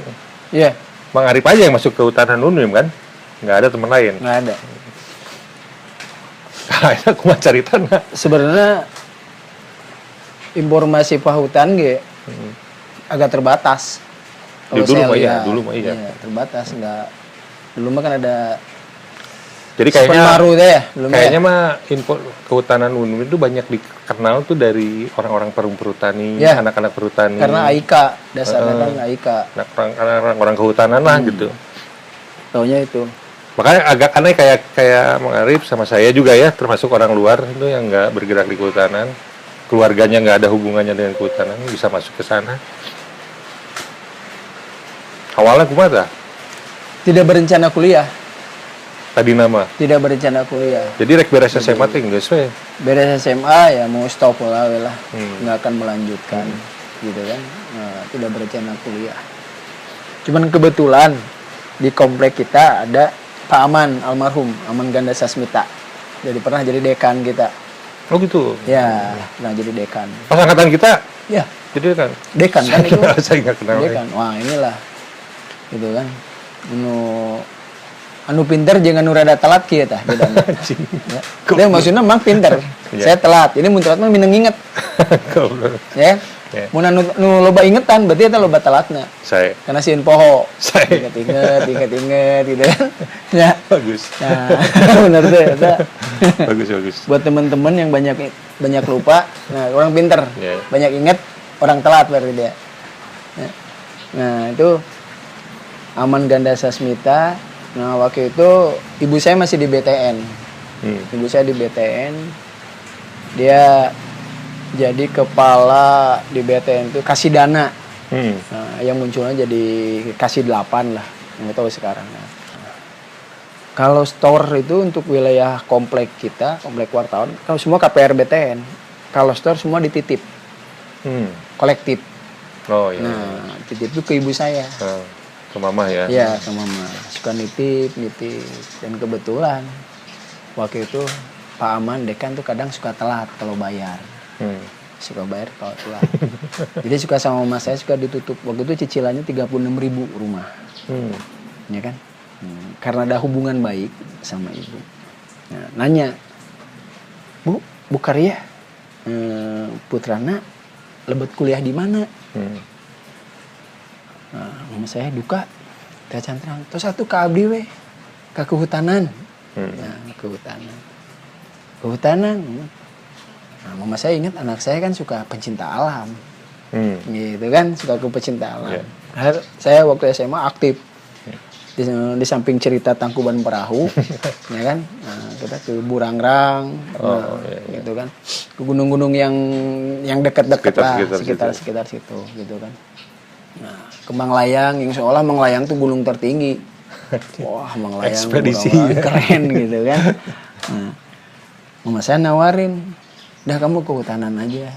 Speaker 1: Mang Arif aja yang masuk kehutanan Unwim kan? Nggak ada teman lain.
Speaker 2: Nggak ada.
Speaker 1: Kayaknya aku mau cerita nggak?
Speaker 2: Sebenarnya informasi pahutan agak terbatas. Kalau
Speaker 1: dulu
Speaker 2: saya
Speaker 1: mah
Speaker 2: lihat,
Speaker 1: dulu mah iya.
Speaker 2: Terbatas nggak. Dulu mah kan ada.
Speaker 1: Jadi kayaknya
Speaker 2: baru deh ya.
Speaker 1: Kayaknya mah info kehutanan Unwim itu banyak dikenal tuh dari orang-orang perhutani, anak-anak perhutani.
Speaker 2: Karena AIKA dasarnya kan AIKA.
Speaker 1: Orang kehutanan lah gitu.
Speaker 2: Taunya itu.
Speaker 1: Makanya agak aneh kayak Mang Arif sama saya juga ya, termasuk orang luar itu yang nggak bergerak di kehutanan, keluarganya nggak ada hubungannya dengan kehutanan bisa masuk ke sana. Awalnya kumaha?
Speaker 2: Tidak berencana kuliah.
Speaker 1: Tadi nama.
Speaker 2: Tidak berencana kuliah.
Speaker 1: Jadi rek beres SMA teh geus we.
Speaker 2: Beres SMA ya mau stop lah, nggak akan melanjutkan, gitu kan. Nah, tidak berencana kuliah. Cuman kebetulan di komplek kita ada Pak Aman, almarhum Aman Ganda Sasmita. Jadi pernah jadi dekan kita.
Speaker 1: Oh gitu.
Speaker 2: Ya, pernah jadi dekan.
Speaker 1: Pas angkatan kita?
Speaker 2: Ya.
Speaker 1: Jadi dekan.
Speaker 2: Dekan kan itu.
Speaker 1: Saya nggak kenal.
Speaker 2: Dekan. Wah inilah, gitu kan. Anu pinter jangan nu rada telat kieu tah bedana. Ya. Dia maksudnya mah pinter. Saya telat. Ini mun telat mah mineng inget. Ya. Mun anu loba ingetan berarti eta loba telatna.
Speaker 1: Saya.
Speaker 2: Karena sieun poho.
Speaker 1: Saya.
Speaker 2: Inget gitu kan. Ya.
Speaker 1: Bagus.
Speaker 2: Nah, benar tuh eta.
Speaker 1: Bagus.
Speaker 2: Buat teman-teman yang banyak lupa, nah orang pinter.
Speaker 1: Yeah.
Speaker 2: Banyak inget, orang telat berarti dia. Nah, itu Aman Ganda Sasmita. Nah, waktu itu ibu saya masih di BTN. Ibu saya di BTN. Dia jadi kepala di BTN itu kasih dana. Nah, yang munculnya jadi kasih 8 lah. Nggak tahu sekarang. Nah. Kalau store itu untuk wilayah komplek kita, komplek wartawan, kalau semua KPR BTN. Kalau store semua dititip. Kolektif.
Speaker 1: Oh iya.
Speaker 2: Nah, titip itu ke ibu saya.
Speaker 1: Ke mama ya?
Speaker 2: Iya, ke mama. Suka nitip. Dan kebetulan waktu itu Pak Aman dekan tuh kadang suka telat kalau bayar. Suka bayar kalau telat. Jadi suka sama mama saya suka ditutup. Waktu itu cicilannya 36.000 rumah. Ya kan? Karena ada hubungan baik sama ibu. Nah, nanya, Bu Karya, putrana lebet kuliah di mana? Nah, mama saya duka, teh cantrang. Terus satu ke abdi we, ke kehutanan. Nah, kehutanan. Nah, mama saya ingat anak saya kan suka pencinta alam. Gitu kan, suka ke pecinta alam. Yeah. Saya waktu SMA aktif. di samping cerita Tangkuban Perahu, ya kan? Nah, kita ke Burangrang, gitu kan? Ke gunung-gunung yang dekat-dekat lah, sekitar situ, gitu kan? Nah, ke Manglayang, yang seolah Manglayang tuh gunung tertinggi. Wah, Manglayang
Speaker 1: ekspedisi
Speaker 2: keren gitu kan? Nah, mama saya nawarin, udah kamu ke hutanan aja.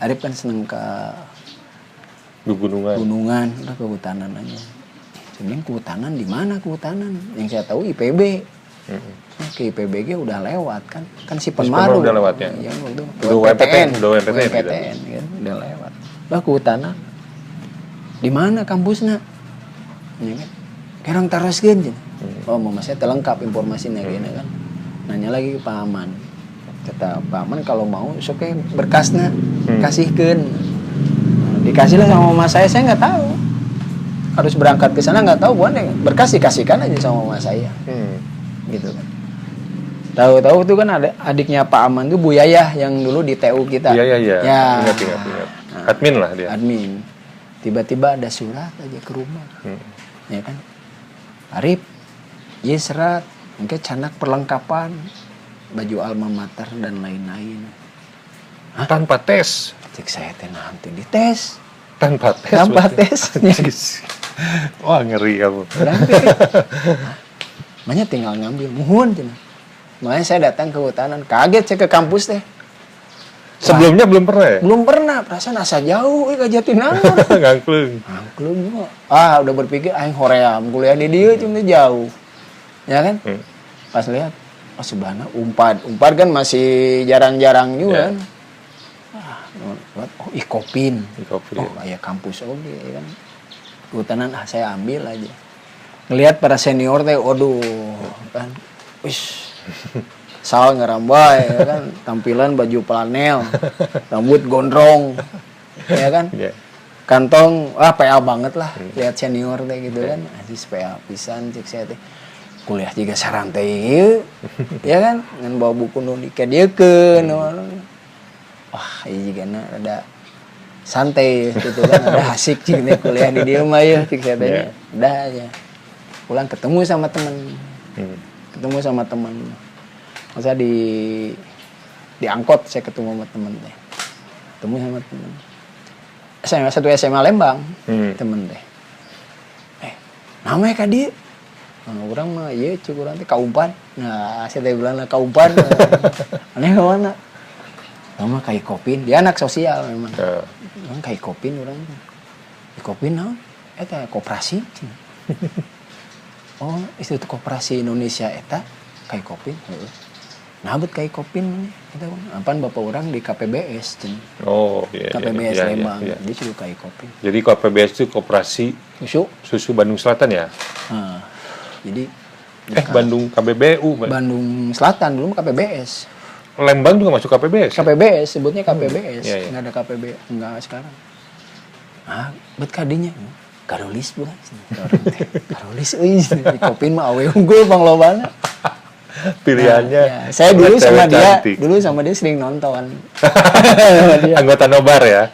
Speaker 2: Arif kan seneng ke gunungan, udah ke hutanan aja. Sebenarnya kehutanan di mana kehutanan? Yang saya tahu IPB. Nah, ke IPBG udah lewat kan si Penmaru.
Speaker 1: Udah lewat ya.
Speaker 2: Iya, waktu
Speaker 1: UMPTN gitu.
Speaker 2: Kan, udah lewat. Lah kehutanan. Di mana kampusnya? Ya kan? Kerang taraskeun cenah. Oh, mama saya terlengkap informasinya gini kan. Nanya lagi ke Pak Aman. Kata Pak Aman kalau mau sok berkasnya kasihkeun. Nah, dikasihlah sama mama saya nggak tahu. Harus berangkat ke sana nggak tahu bukan berkas dikasihkan aja sama mama saya. Gitu kan. Tahu-tahu tuh kan ada adiknya Pak Aman tuh Bu Yayah yang dulu di TU kita.
Speaker 1: Iya.
Speaker 2: Ya.
Speaker 1: Ingat. Nah, admin lah dia.
Speaker 2: Admin. Tiba-tiba ada surat aja ke rumah. Ya kan? Arif, iya serat, mungkin canak perlengkapan, baju alma mater dan lain-lain.
Speaker 1: Hah? Tanpa tes.
Speaker 2: Cek saya teh nanti dites.
Speaker 1: Tanpa tes. Wah, ngeri kamu.
Speaker 2: Makanya tinggal ngambil muhun cenah. Makanya saya datang ke hutanan, kaget saya ke kampus teh.
Speaker 1: Sebelumnya belum pernah ya?
Speaker 2: Belum pernah, perasaan asa jauh ka Jatinangor.
Speaker 1: Ngangklung
Speaker 2: juga. Udah berpikir aing hoream kuliah di dieu cuma jauh. Ya kan? Pas lihat sebelahna Unpad. Unpad kan masih jarang-jarang juga kan. Ikopin. Aya kampus oge ya kan. Hutanan saya ambil aja. Ngelihat para senior teh aduh kan. Wis sal ngerambay ya kan, tampilan baju flanel, rambut gondrong, ya kan, kantong, PA banget lah, lihat senior teh gitu kan, asis PA pisan cek saya teh, kuliah juga sarantai, ya kan, dengan bawa buku nu dikadiekeun, wah ini juga ada santai gitu kan, ada asik cik nih kuliah di dia mah ya cek saya teh, udah aja, pulang ketemu sama teman. Masa di angkot saya ketemu sama temen teh. Ketemu sama temen. Satu SMA Lembang, temen teh. Namanya ka dieu? Urang mah ieu cuk urang teh Kaumpan. Nah, saya teh bilang Kaumpan. Aneh ka mana? Nama Kai Kopin, dia anak sosial memang. Kai Kopin urang. Kopin naon? Eta koperasi. Oh, itu koperasi Indonesia eta Kai Kopin. Nah, bet Kai Kopin kita apaan bapak orang di KPBS
Speaker 1: Oh iya.
Speaker 2: KPBS Lembang. Dia juga Kai Kopin.
Speaker 1: Jadi KPBS itu koperasi susu Bandung Selatan ya?
Speaker 2: Jadi
Speaker 1: Bandung KBBU.
Speaker 2: Bandung Selatan dulu KPBS.
Speaker 1: Lembang juga masuk KPBS.
Speaker 2: KPBS sebutnya KPBS.
Speaker 1: Iya.
Speaker 2: Enggak ada KPB, enggak sekarang. Bet kadinya Karolis bukan? Karolis euy di Kopin mah awe unggul panglobana.
Speaker 1: Pilihannya.
Speaker 2: Saya dulu sama dia sering nonton.
Speaker 1: Anggota Nobar ya.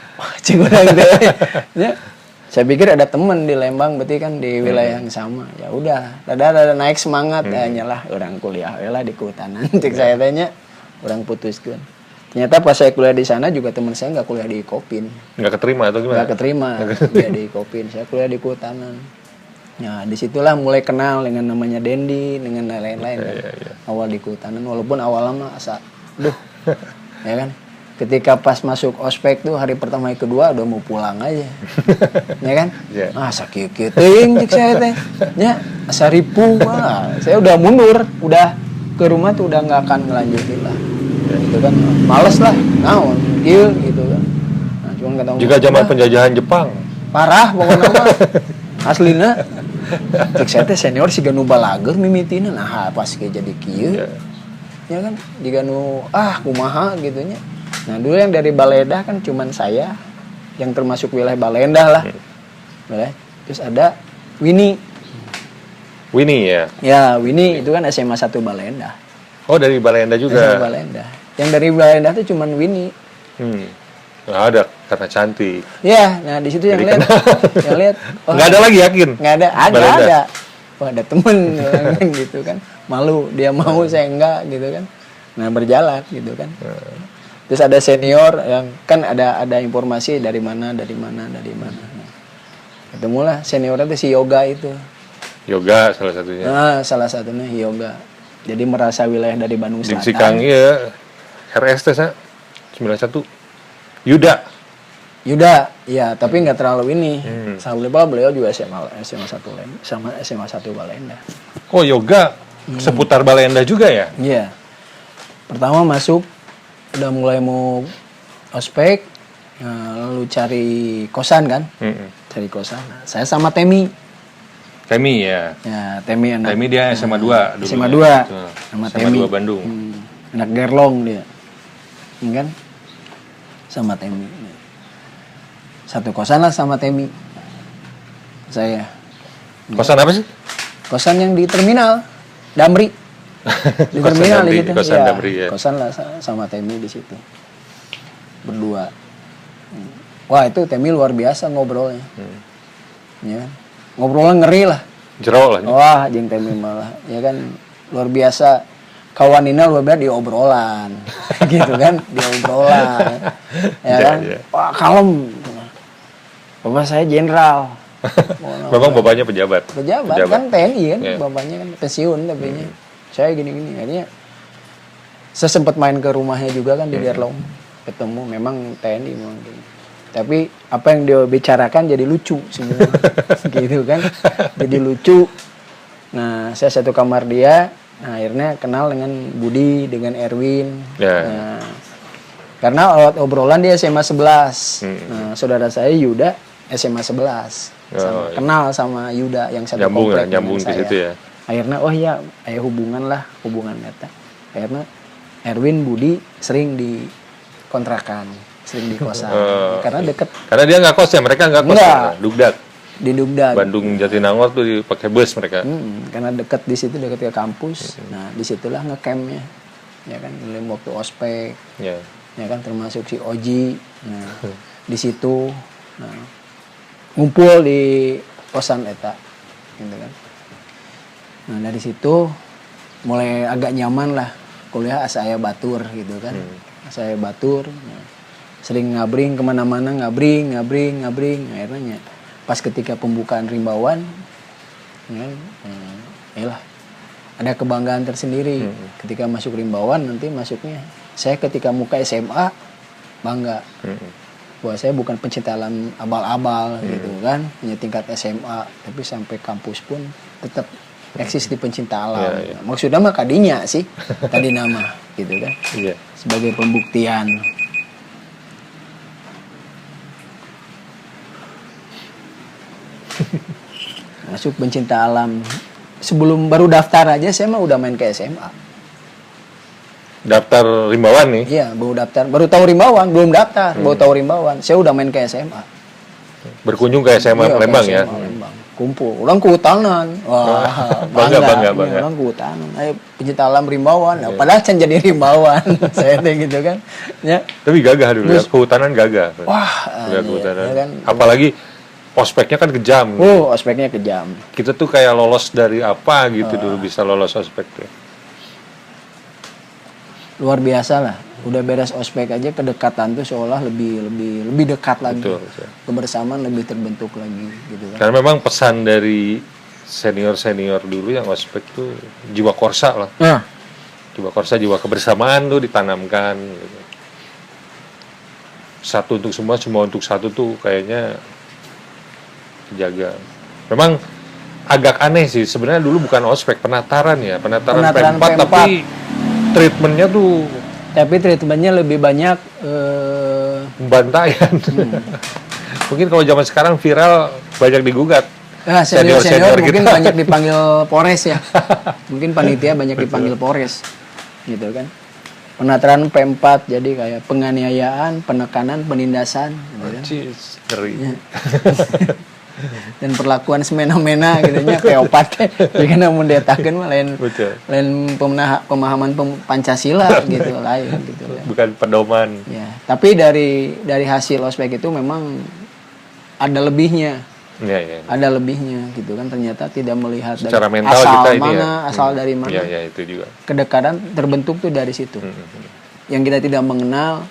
Speaker 2: Saya pikir ada teman di Lembang, berarti kan di wilayah yang sama. Ya udah, ada naik semangat ya nyalah orang kuliah lah di kehutanan. Cek saya tanya, orang putuskan. Ternyata pas saya kuliah di sana juga teman saya nggak kuliah di Kopin.
Speaker 1: Nggak keterima atau gimana?
Speaker 2: Nggak keterima, dia di Kopin. Saya kuliah di kehutanan. Nah, disitulah mulai kenal dengan namanya Dendi, dengan lain-lain.
Speaker 1: Iya.
Speaker 2: Awal di kehutanan, walaupun awalnya mah ya kan. Ketika pas masuk ospek tuh hari pertama hari kedua udah mau pulang aja, ya kan. Sakit ting cek saya teh, ya asa ripuh malah. Saya udah mundur, udah ke rumah tuh udah nggak akan ngelanjutin lah, gitu kan. Males lah, naon, gitu kan. Nah, cuma kata
Speaker 1: juga zaman penjajahan Jepang.
Speaker 2: Parah pokoknya mah, aslina. Cek saya teh senior si ganu balager mimitina, nah pas kayak jadi kieu, ya kan, jika nu kumaha gitunya. Nah dulu yang dari Baleda kan cuman saya, yang termasuk wilayah Balenda lah, terus ada Winnie ya? Ya Winnie itu kan SMA 1 Balenda.
Speaker 1: Oh dari Balenda juga?
Speaker 2: SMA Balenda, yang dari Balenda tuh cuman Winnie.
Speaker 1: Nggak ada karena cantik.
Speaker 2: Iya, nah di situ yang lihat,
Speaker 1: nggak ada lagi yakin?
Speaker 2: Nggak ada. wah ada temen gitu kan, malu dia mau saya enggak gitu kan, nah berjalan gitu kan. Terus ada senior yang kan ada informasi dari mana. Ketemulah seniornya itu si Yoga itu.
Speaker 1: Yoga salah satunya.
Speaker 2: Nah, salah satunya Yoga. Jadi merasa wilayah dari Bandung Selatan.
Speaker 1: Di Kang iya RST 91. Yuda,
Speaker 2: ya tapi nggak terlalu ini. Sampai beliau juga SMA 1 Balenda, sama SMA 1 Balenda.
Speaker 1: Oh Yoga seputar Balenda juga ya?
Speaker 2: Iya. Pertama masuk udah mulai mau ospek, lalu cari kosan kan? Cari kosan. Saya sama Temi
Speaker 1: ya.
Speaker 2: Ya, Temi anak.
Speaker 1: Temi dia SMA 2 dulu.
Speaker 2: SMA 2
Speaker 1: ya.
Speaker 2: sama
Speaker 1: SMA
Speaker 2: Temi.
Speaker 1: 2 Bandung.
Speaker 2: Anak Gerlong dia. Ini kan? Sama Temi. Satu kosan lah sama Temi. Saya.
Speaker 1: Kosan apa sih?
Speaker 2: Kosan yang di terminal Damri. Di
Speaker 1: Kosan
Speaker 2: terminal
Speaker 1: Damri,
Speaker 2: gitu.
Speaker 1: kosan Damri ya.
Speaker 2: Kosan lah sama Temi di situ. Berdua. Wah, itu Temi luar biasa ngobrolnya. Ya. Ngobrolnya ngeri lah.
Speaker 1: Jero lah.
Speaker 2: Wah, jeung Temi malah ya kan luar biasa. Kawanina luar biasa di obrolan. Gitu kan, di obrolan. Ya kan? Wah, kalem. Bapak saya jenderal.
Speaker 1: Memang bapaknya pejabat.
Speaker 2: Pejabat kan TNI kan, bapaknya kan pensiun tapi saya gini-gini akhirnya saya sempat main ke rumahnya juga kan di Gerlong, ketemu memang TNI memang gitu. Tapi apa yang dia bicarakan jadi lucu sebenarnya. Gitu kan, jadi lucu. Nah saya satu kamar dia, nah, akhirnya kenal dengan Budi, dengan Erwin. Nah, karena lewat obrolan dia SMA 11. Nah, saudara saya Yuda SMA 11. Kenal sama Yuda yang satu komplek
Speaker 1: nyambung di situ ya.
Speaker 2: Akhirnya oh iya, hubungan nyata. Akhirnya Erwin Budi sering di kontrakan, sering di kosan. Karena deket.
Speaker 1: Karena dia nggak kos ya, mereka nggak kos. Ya? Dugdak.
Speaker 2: Di Dugdak.
Speaker 1: Bandung Jatinangor tuh dipakai bus mereka.
Speaker 2: Karena dekat di situ, dekat ke kampus. Nah, disitulah ngecampnya. Ya kan, dalam waktu ospek. Ya kan, termasuk si Oji. Nah, di situ. Nah, ngumpul di kosan eta gitu kan. Nah dari situ mulai agak nyaman lah kuliah saya batur gitu kan. Saya batur, nah, sering ngabring kemana-mana, ngabring akhirnya pas ketika pembukaan Rimbawan kan, lah ada kebanggaan tersendiri ketika masuk Rimbawan. Nanti masuknya saya ketika muka SMA bangga. Bahwa saya bukan pencinta alam abal-abal gitu kan, hanya tingkat SMA, tapi sampai kampus pun tetap eksis di pencinta alam. Maksudnya mah kadinya sih, tadi nama gitu kan, sebagai pembuktian. Masuk pencinta alam, sebelum baru daftar aja saya mah udah main ke SMA.
Speaker 1: Daftar Rimbawan nih?
Speaker 2: Iya, baru tahu Rimbawan, belum daftar, baru tahu Rimbawan. Saya udah main ke SMA.
Speaker 1: Berkunjung ke SMA Palembang ya?
Speaker 2: Palembang. Kumpul, orang kehutanan. Wah,
Speaker 1: bangga.
Speaker 2: Orang kehutanan. Ayo pencinta alam Rimbawan. Nah, padahal can jadi Rimbawan. Saya teh gitu kan. Ya.
Speaker 1: Tapi gagah dulu ya, kehutanan gagah.
Speaker 2: Wah,
Speaker 1: kehutanan.
Speaker 2: Ya kan.
Speaker 1: Apalagi ospeknya kan kejam.
Speaker 2: Ospeknya kejam.
Speaker 1: Kita tuh kayak lolos dari apa gitu dulu bisa lolos ospek tuh.
Speaker 2: Luar biasa lah, udah beres ospek aja kedekatan tuh seolah lebih dekat lagi. Betul. Kebersamaan lebih terbentuk lagi gitu kan.
Speaker 1: Karena memang pesan dari senior dulu yang ospek tuh jiwa korsa lah. Jiwa korsa, jiwa kebersamaan tuh ditanamkan gitu. Satu untuk semua untuk satu tuh kayaknya dijaga. Memang agak aneh sih sebenarnya, dulu bukan ospek, penataran P4 tapi treatmentnya tuh.
Speaker 2: Tapi treatmentnya lebih banyak
Speaker 1: pembantaian. Mungkin kalau zaman sekarang viral banyak digugat.
Speaker 2: Senior mungkin kita banyak dipanggil Polres ya. Mungkin panitia banyak dipanggil Polres, gitu kan. Penataran P4 jadi kayak penganiayaan, penekanan, penindasan. Gitu kan. Ya. Dan perlakuan semena-mena gitu nya P4 jadi namun dietakeun mah lain pemahaman Pancasila gitu lain gitu ya.
Speaker 1: Bukan pedoman.
Speaker 2: Ya, tapi dari hasil ospek itu memang ada lebihnya.
Speaker 1: Ya.
Speaker 2: Ada lebihnya gitu kan, ternyata tidak melihat
Speaker 1: Secara
Speaker 2: dari
Speaker 1: mental
Speaker 2: asal
Speaker 1: kita ini
Speaker 2: mana,
Speaker 1: ya.
Speaker 2: asal dari mana.
Speaker 1: Ya itu juga.
Speaker 2: Kedekatan terbentuk tuh dari situ. Yang kita tidak mengenal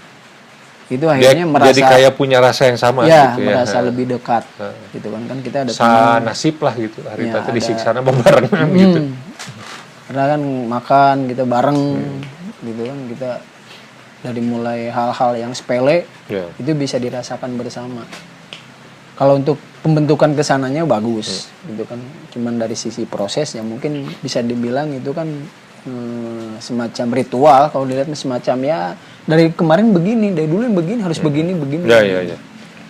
Speaker 2: itu
Speaker 1: Dia
Speaker 2: akhirnya merasa
Speaker 1: jadi kayak punya rasa yang sama
Speaker 2: ya,
Speaker 1: gitu ya.
Speaker 2: merasa lebih dekat gitu kan kita ada
Speaker 1: Nasib lah gitu. Hari
Speaker 2: Ya,
Speaker 1: tadi disiksa barengan gitu.
Speaker 2: karena kan makan kita bareng gitu kan, kita dari mulai hal-hal yang sepele itu bisa dirasakan bersama. Kalau untuk pembentukan kesananya bagus gitu kan, cuman dari sisi proses yang mungkin bisa dibilang itu kan semacam ritual. Kalau dilihat semacam ya dari kemarin begini, dari dulu yang begini harus begini.
Speaker 1: Ya.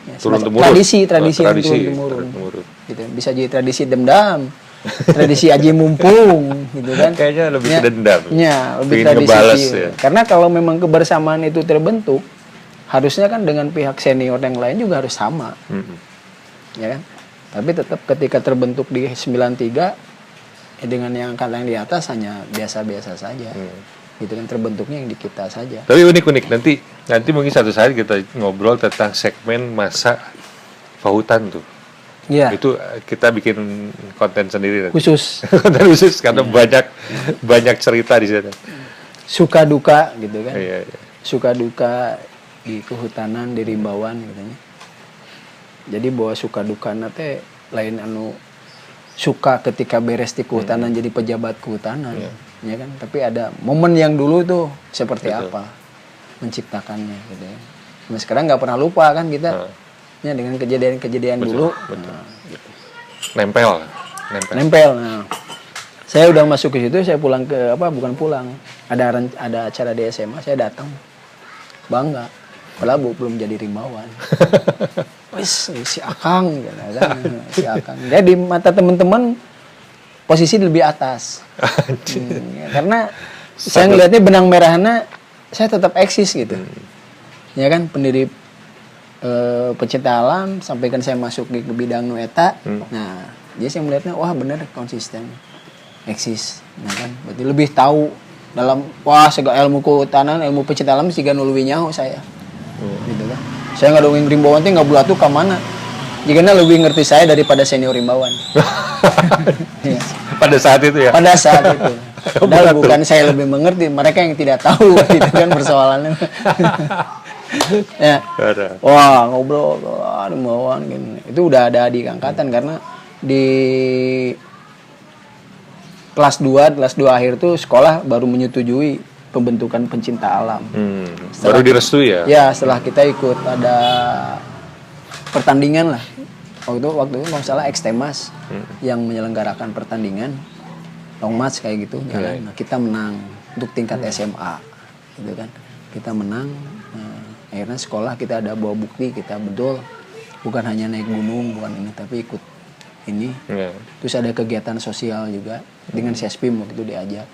Speaker 2: Ya,
Speaker 1: Turun-temurun.
Speaker 2: tradisi yang turun-temurun. Gitu. Bisa jadi tradisi dendam, tradisi aji mumpung, gitu kan?
Speaker 1: Kayaknya lebih ke dendam.
Speaker 2: Ya, lebih
Speaker 1: Pengen
Speaker 2: tradisi.
Speaker 1: ngebales, ya.
Speaker 2: Karena kalau memang kebersamaan itu terbentuk, harusnya kan dengan pihak senior yang lain juga harus sama, ya kan? Tapi tetap ketika terbentuk di 93 dengan yang angkatan di atas hanya biasa-biasa saja. Gitu kan, terbentuknya yang di kita saja.
Speaker 1: Tapi unik nanti mungkin satu saat kita ngobrol tentang segmen masa Pautan tuh.
Speaker 2: Iya.
Speaker 1: Itu kita bikin konten sendiri nanti.
Speaker 2: Khusus.
Speaker 1: Konten khusus karena banyak cerita di sana.
Speaker 2: Suka duka gitu kan.
Speaker 1: Iya.
Speaker 2: Suka duka di kehutanan, di rimbawan gitu. Jadi bahwa suka duka teh lain suka ketika beres di kehutanan jadi pejabat kehutanan, ya kan? Tapi ada momen yang dulu tuh seperti apa menciptakannya, gitu ya. Nah, sekarang nggak pernah lupa kan kita, ya dengan kejadian-kejadian dulu.
Speaker 1: Betul.
Speaker 2: Nah, gitu.
Speaker 1: Nempel.
Speaker 2: Nah, saya udah masuk ke situ, saya pulang ke bukan pulang, ada acara di SMA, saya datang, bangga, padahal belum jadi rimbawan. Wis si Akang gitu kan, si Akang. Dia di mata teman-teman posisi lebih atas. Karena saya ngelihatnya benang merahnya saya tetap eksis gitu. Ya kan, pendiri pecinta alam, sampaikan saya masuk di bidang nueta. Nah, jadi saya melihatnya wah benar konsisten. Eksis, ya kan? Berarti lebih tahu dalam segala ilmu kehutanan, ilmu pecinta alam siga nuluwi nyaho saya. Gitu kan. Saya nggak dongeng rimbawan teh nggak bulatu ke mana. Jika lebih ngerti saya daripada senior rimbawan. Ya.
Speaker 1: Pada saat itu ya.
Speaker 2: Pada saat itu. Padahal bukan saya lebih mengerti, mereka yang tidak tahu gitu kan persoalannya. Ya. Wah ngobrol rimbawan gitu. Itu udah ada di angkatan karena di kelas 2 akhir tuh sekolah baru menyetujui pembentukan pencinta alam.
Speaker 1: Baru direstui ya?
Speaker 2: Ya, setelah kita ikut ada pertandingan lah. Waktu itu kalau salah Ekstemas yang menyelenggarakan pertandingan long match kayak gitu. Nah, kita menang untuk tingkat SMA, gitu kan. Kita menang. Akhirnya sekolah kita ada bawa bukti kita betul bukan hanya naik gunung, bukan ini, tapi ikut ini. Terus ada kegiatan sosial juga dengan Sespim waktu itu diajak.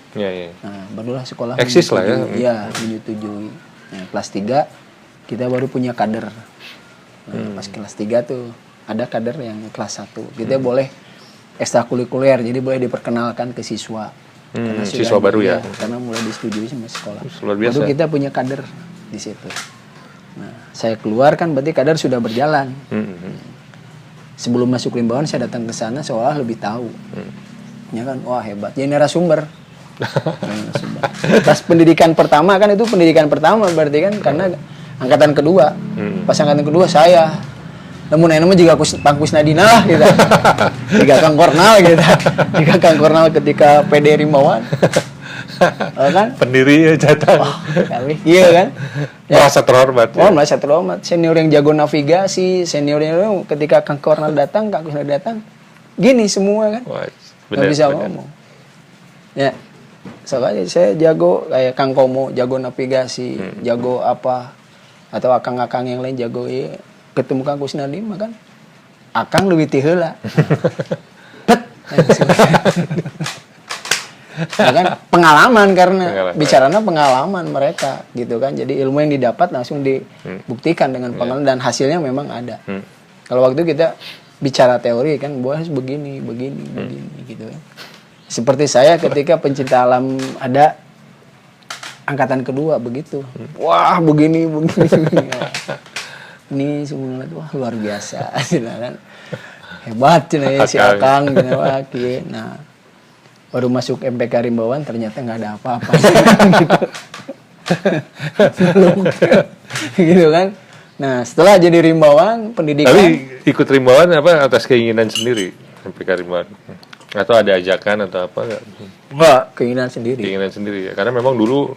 Speaker 2: Nah, barulah sekolah
Speaker 1: eksis lah ya.
Speaker 2: Iya, menyetujui. Nah, kelas 3 kita baru punya kader. Nah, pas kelas 3 tuh ada kader yang kelas 1. Kita boleh ekstrakurikuler, jadi boleh diperkenalkan ke siswa.
Speaker 1: Siswa baru ya.
Speaker 2: Karena mulai disetujui sama sekolah.
Speaker 1: Luar biasa.
Speaker 2: Baru kita punya kader di situ. Nah, saya keluar kan berarti kader sudah berjalan. Sebelum masuk rimbawan saya datang ke sana seolah lebih tahu. Ya kan, wah hebat. Jadi narasumber. Pas pendidikan pertama kan itu pendidikan pertama berarti kan karena angkatan kedua. Pas angkatan kedua saya namun nama juga Pangkus Nadina lah gitu. Jika Kang Kornal gitu. Jika Kang Kornal ketika PD Rimbawan. Kan?
Speaker 1: Pendiri jatah.
Speaker 2: Kali. Iya kan?
Speaker 1: Ya. Merasa terhormat.
Speaker 2: Merasa terhormat. Senior yang jago navigasi, senior yang ketika Kang Kornal datang, Kang Kusnal datang, gini semua kan. Nggak bisa ngomong. Ya. Soalnya saya jago kayak Kang Komo, jago navigasi, jago apa atau akang-akang yang lain jago iya. Ketemu Kang Kusnal mah kan. Akang lebih ti heula. Pet. Ya kan pengalaman karena bicaranya pengalaman mereka gitu kan, jadi ilmu yang didapat langsung dibuktikan dengan pengalaman dan hasilnya memang ada. Kalau waktu kita bicara teori kan harus begini gitu kan, seperti saya ketika pencinta alam ada angkatan kedua begitu, wah begini ini semua wah luar biasa kan. hebat cenah si Akang cenah wah kieu. Nah, baru masuk MPK Rimbawan ternyata nggak ada apa-apa. Gitu. Gitu kan. Nah, setelah jadi Rimbawan, pendidikan.
Speaker 1: Tapi ikut Rimbawan apa atas keinginan sendiri MPK Rimbawan? Atau ada ajakan atau apa enggak?
Speaker 2: Enggak, keinginan sendiri.
Speaker 1: Keinginan sendiri ya. Karena memang dulu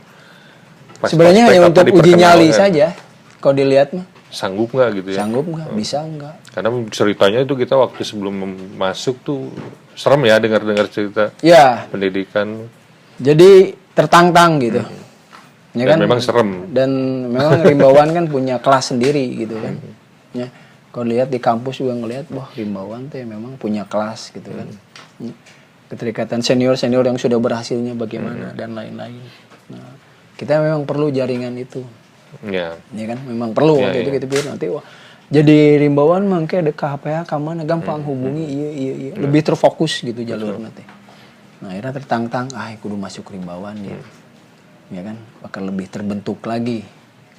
Speaker 2: sebenarnya hanya untuk uji nyali saja. Kalau dilihat mah
Speaker 1: sanggup nggak gitu ya?
Speaker 2: Sanggup nggak? Bisa nggak?
Speaker 1: Karena ceritanya itu kita waktu sebelum masuk tuh serem ya dengar-dengar cerita
Speaker 2: ya
Speaker 1: pendidikan.
Speaker 2: Jadi tertantang gitu. Ya
Speaker 1: Dan
Speaker 2: kan?
Speaker 1: memang serem.
Speaker 2: Dan memang Rimbawan kan punya kelas sendiri gitu kan. Ya. Kalau lihat di kampus juga ngelihat, wah Rimbawan tuh memang punya kelas gitu kan. Keterikatan senior-senior yang sudah berhasilnya bagaimana dan lain-lain. Nah, kita memang perlu jaringan itu. Ya kan, memang perlu waktu itu kita pikir nanti wah jadi Rimbawan mangke ada KHPH ka mana gampang hubungi iya lebih terfokus gitu jalur nanti. Nah, akhirnya tertantang kudu masuk Rimbawan ya. Ya kan, bakal lebih terbentuk lagi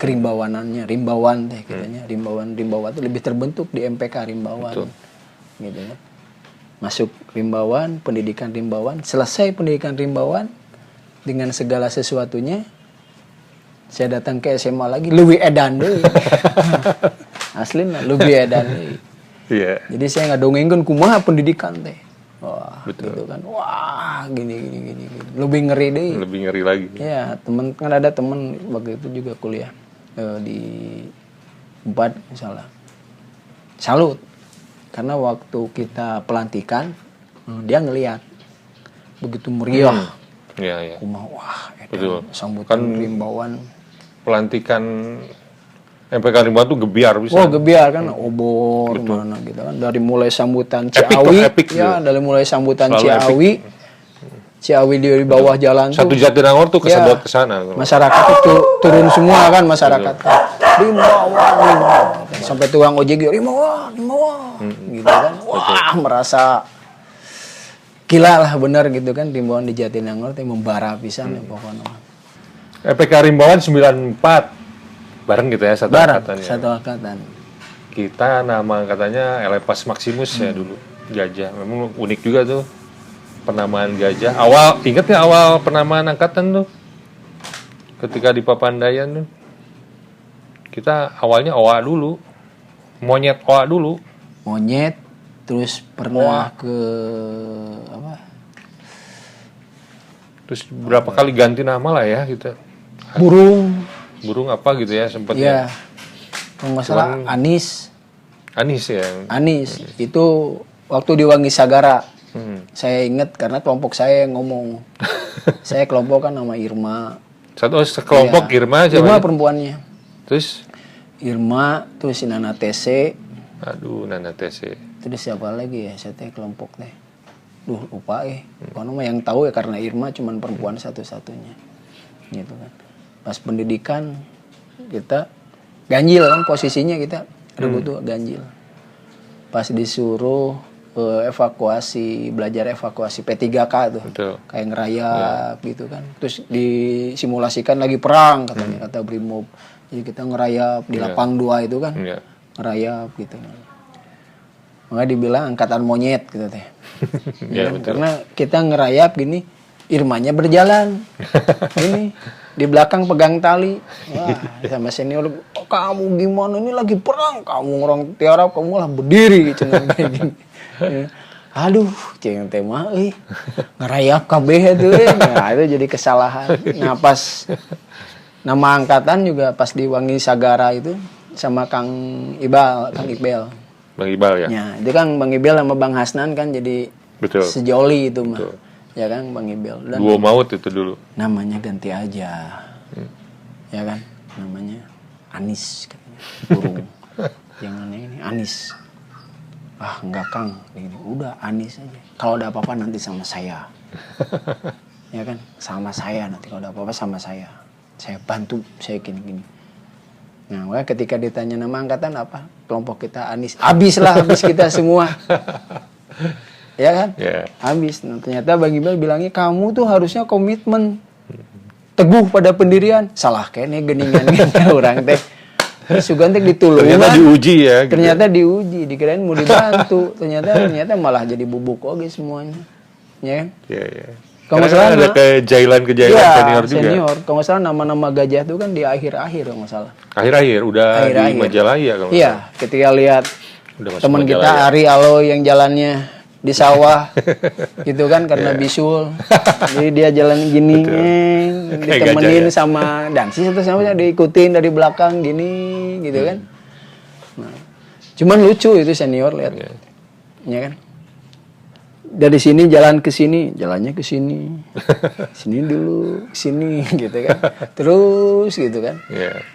Speaker 2: kerimbawanannya, Rimbawan teh katanya. Rimbawan itu lebih terbentuk di MPK Rimbawan. Betul. Gitu ya. Masuk Rimbawan, pendidikan Rimbawan, selesai pendidikan Rimbawan dengan segala sesuatunya. Saya datang ke SMA lagi, lebih edan deh. Aslinya lebih edan deh.
Speaker 1: Iya.
Speaker 2: Jadi saya nggak dongengkan kumaha pendidikan teh. Wah,
Speaker 1: betul.
Speaker 2: Gitu kan. Wah, gini. Lebih ngeri deh.
Speaker 1: Lebih ngeri lagi.
Speaker 2: Ya, teman kan ada teman waktu itu juga kuliah di Unpad misalnya. Salut. Karena waktu kita pelantikan, dia ngelihat begitu meriah.
Speaker 1: Iya.
Speaker 2: Kumaha wah,
Speaker 1: betul.
Speaker 2: Sambutan kan, Rimbawan.
Speaker 1: Pelantikan MPK Rimbawan tuh gebiar bisa.
Speaker 2: Oh, gebiar kan obor mana gitu kan. Dari mulai sambutan Ciawi,
Speaker 1: epic
Speaker 2: ya,
Speaker 1: gitu.
Speaker 2: dari mulai sambutan Ciawi. Ciawi di bawah jalan
Speaker 1: satu
Speaker 2: tuh.
Speaker 1: Jatinangor tuh kesedot ke sana.
Speaker 2: Masyarakat itu turun semua kan masyarakat. Rimbawan. Sampai tukang ojek Rimbawan. Gitu kan. Wah, merasa gila lah benar gitu kan Rimbawan di Jatinangor teh membara pisan pokoknya.
Speaker 1: MPK Rimbawan 94 bareng gitu ya satu angkatan ya.
Speaker 2: Satu angkatan.
Speaker 1: Kita nama angkatannya Elepas Maximus ya dulu. Gajah. Memang unik juga tuh penamaan Gajah. Ingat ya awal penamaan angkatan tuh? Ketika di Papandayan tuh. Kita awalnya OA dulu. Monyet OA dulu.
Speaker 2: Monyet terus pernah ke apa?
Speaker 1: Terus berapa kali ganti nama lah ya kita. Burung apa gitu ya sempatnya.
Speaker 2: Iya. Kalau nggak salah Anis ya. Anis itu waktu di Wangi Sagara. Saya ingat karena kelompok saya yang ngomong. Saya kelompok kan nama Irma.
Speaker 1: Sekelompok ya. Irma aja.
Speaker 2: Irma perempuannya.
Speaker 1: Terus
Speaker 2: Irma, terus si Nana TC.
Speaker 1: Aduh, Nana TC.
Speaker 2: Terus siapa lagi ya? Saya teh kelompok teh. Lupa Karena mah yang tahu ya karena Irma cuman perempuan satu-satunya. Gitu kan. Pas pendidikan kita ganjil kan posisinya kita butuh ganjil. Pas disuruh belajar evakuasi P3K tuh. Betul. Kayak ngerayap gitu kan. Terus disimulasikan lagi perang katanya kata Brimob. Jadi kita ngerayap di lapang 2 itu kan. Ngerayap gitu. Makanya dibilang angkatan monyet gitu teh. Ya, karena kita ngerayap gini, Irmanya berjalan. Ini di belakang pegang tali. Wah, sama senior, kamu gimana ini lagi perang, kamu orang tiarap, kamu lah berdiri gitu kayak gini. Aduh, ceng tema ngerayap kabeh itu. Nah, itu jadi kesalahan. Nah, pas nama angkatan juga pas di Wangi Sagara itu sama Kang Iqbal.
Speaker 1: Bang Iqbal ya?
Speaker 2: Ya, itu kan Bang Iqbal sama Bang Hasnan kan jadi sejoli itu mah. Betul. Ya kan Bang Iqbal. Dan
Speaker 1: Duo maut itu dulu.
Speaker 2: Namanya ganti aja. Ya kan? Namanya Anis katanya. Burung. Jangan ini Anis. Enggak Kang. Udah Anis aja. Kalau ada apa-apa nanti sama saya. Ya kan? Sama saya nanti kalau ada apa-apa sama saya. Saya bantu, saya gini-gini. Nah, ketika ditanya nama angkatan apa? Kelompok kita Anis. Habis kita semua. Ya kan? Habis. Nah, ternyata Bang Iqbal bilangnya kamu tuh harusnya komitmen. Teguh pada pendirian. Salah kayaknya geningan orang teh. Sugan teh ditulungan.
Speaker 1: Ternyata diuji ya. Gitu.
Speaker 2: Ternyata diuji, dikirain mau dibantu. Ternyata malah jadi bubuk oke semuanya. Ya kan?
Speaker 1: Iya.
Speaker 2: Kalau nggak
Speaker 1: Karena
Speaker 2: salah
Speaker 1: ada kejailan
Speaker 2: ya,
Speaker 1: senior juga.
Speaker 2: Senior. Kalau nggak salah nama-nama gajah itu kan di akhir-akhir kalau nggak salah.
Speaker 1: Akhir-akhir udah di Majalaya kalau.
Speaker 2: Iya, ketika lihat
Speaker 1: udah
Speaker 2: teman kita Ari Alo yang jalannya di sawah gitu kan karena bisul. Jadi dia jalan gini ditemenin sama dansis atau sama diikutin dari belakang gini gitu kan. Nah, cuman lucu itu senior lihat. Ya kan? Dari sini jalan ke sini, jalannya ke sini. Sini dulu, sini gitu kan. Terus gitu kan.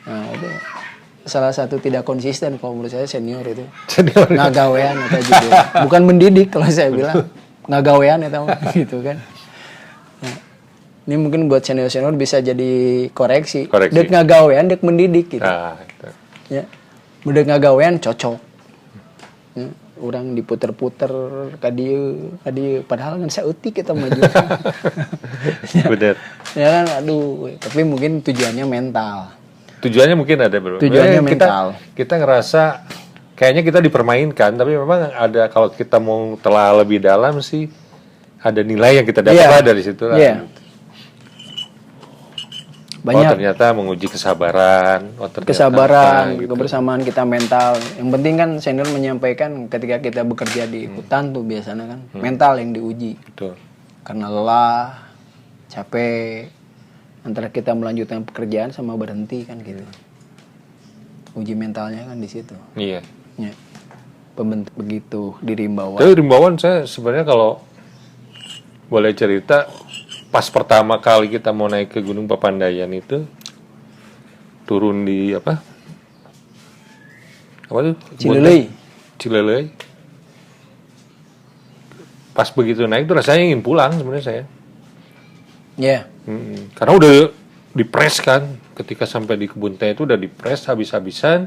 Speaker 2: Nah, itu salah satu tidak konsisten kalau menurut saya senior itu. Ngagawean atau judul. Bukan mendidik kalau saya bilang. Ngagawean atau gitu kan. Nah, ini mungkin buat senior-senior bisa jadi koreksi. Dek ngagawean, dek mendidik gitu.
Speaker 1: Gitu.
Speaker 2: Ya. Dek ngagawean cocok. Ya. Orang diputer-puter kadieu padahal kan saeutik kita maju.
Speaker 1: Benar.
Speaker 2: Ya kan aduh, tapi mungkin tujuannya mental.
Speaker 1: Tujuannya mungkin ada bro.
Speaker 2: Tujuannya mental.
Speaker 1: Kita ngerasa kayaknya kita dipermainkan, tapi memang ada kalau kita mau telah lebih dalam sih ada nilai yang kita dapat dari situ lah.
Speaker 2: Yeah. Banyak.
Speaker 1: Ternyata menguji kesabaran,
Speaker 2: kebersamaan kita mental. Yang penting kan senior menyampaikan ketika kita bekerja di hutan tuh biasanya kan mental yang diuji.
Speaker 1: Betul.
Speaker 2: Karena lelah, capek, antara kita melanjutkan pekerjaan sama berhenti kan gitu. Uji mentalnya kan di situ.
Speaker 1: Iya.
Speaker 2: Ya. Begitu di Rimbawan.
Speaker 1: Tapi Rimbawan saya sebenarnya kalau boleh cerita. Pas pertama kali kita mau naik ke Gunung Papandayan itu turun di apa tuh? Cilelei. Pas begitu naik tuh rasanya ingin pulang sebenarnya saya.
Speaker 2: Iya.
Speaker 1: Karena udah dipres kan, ketika sampai di kebun teh itu udah dipres habis-habisan,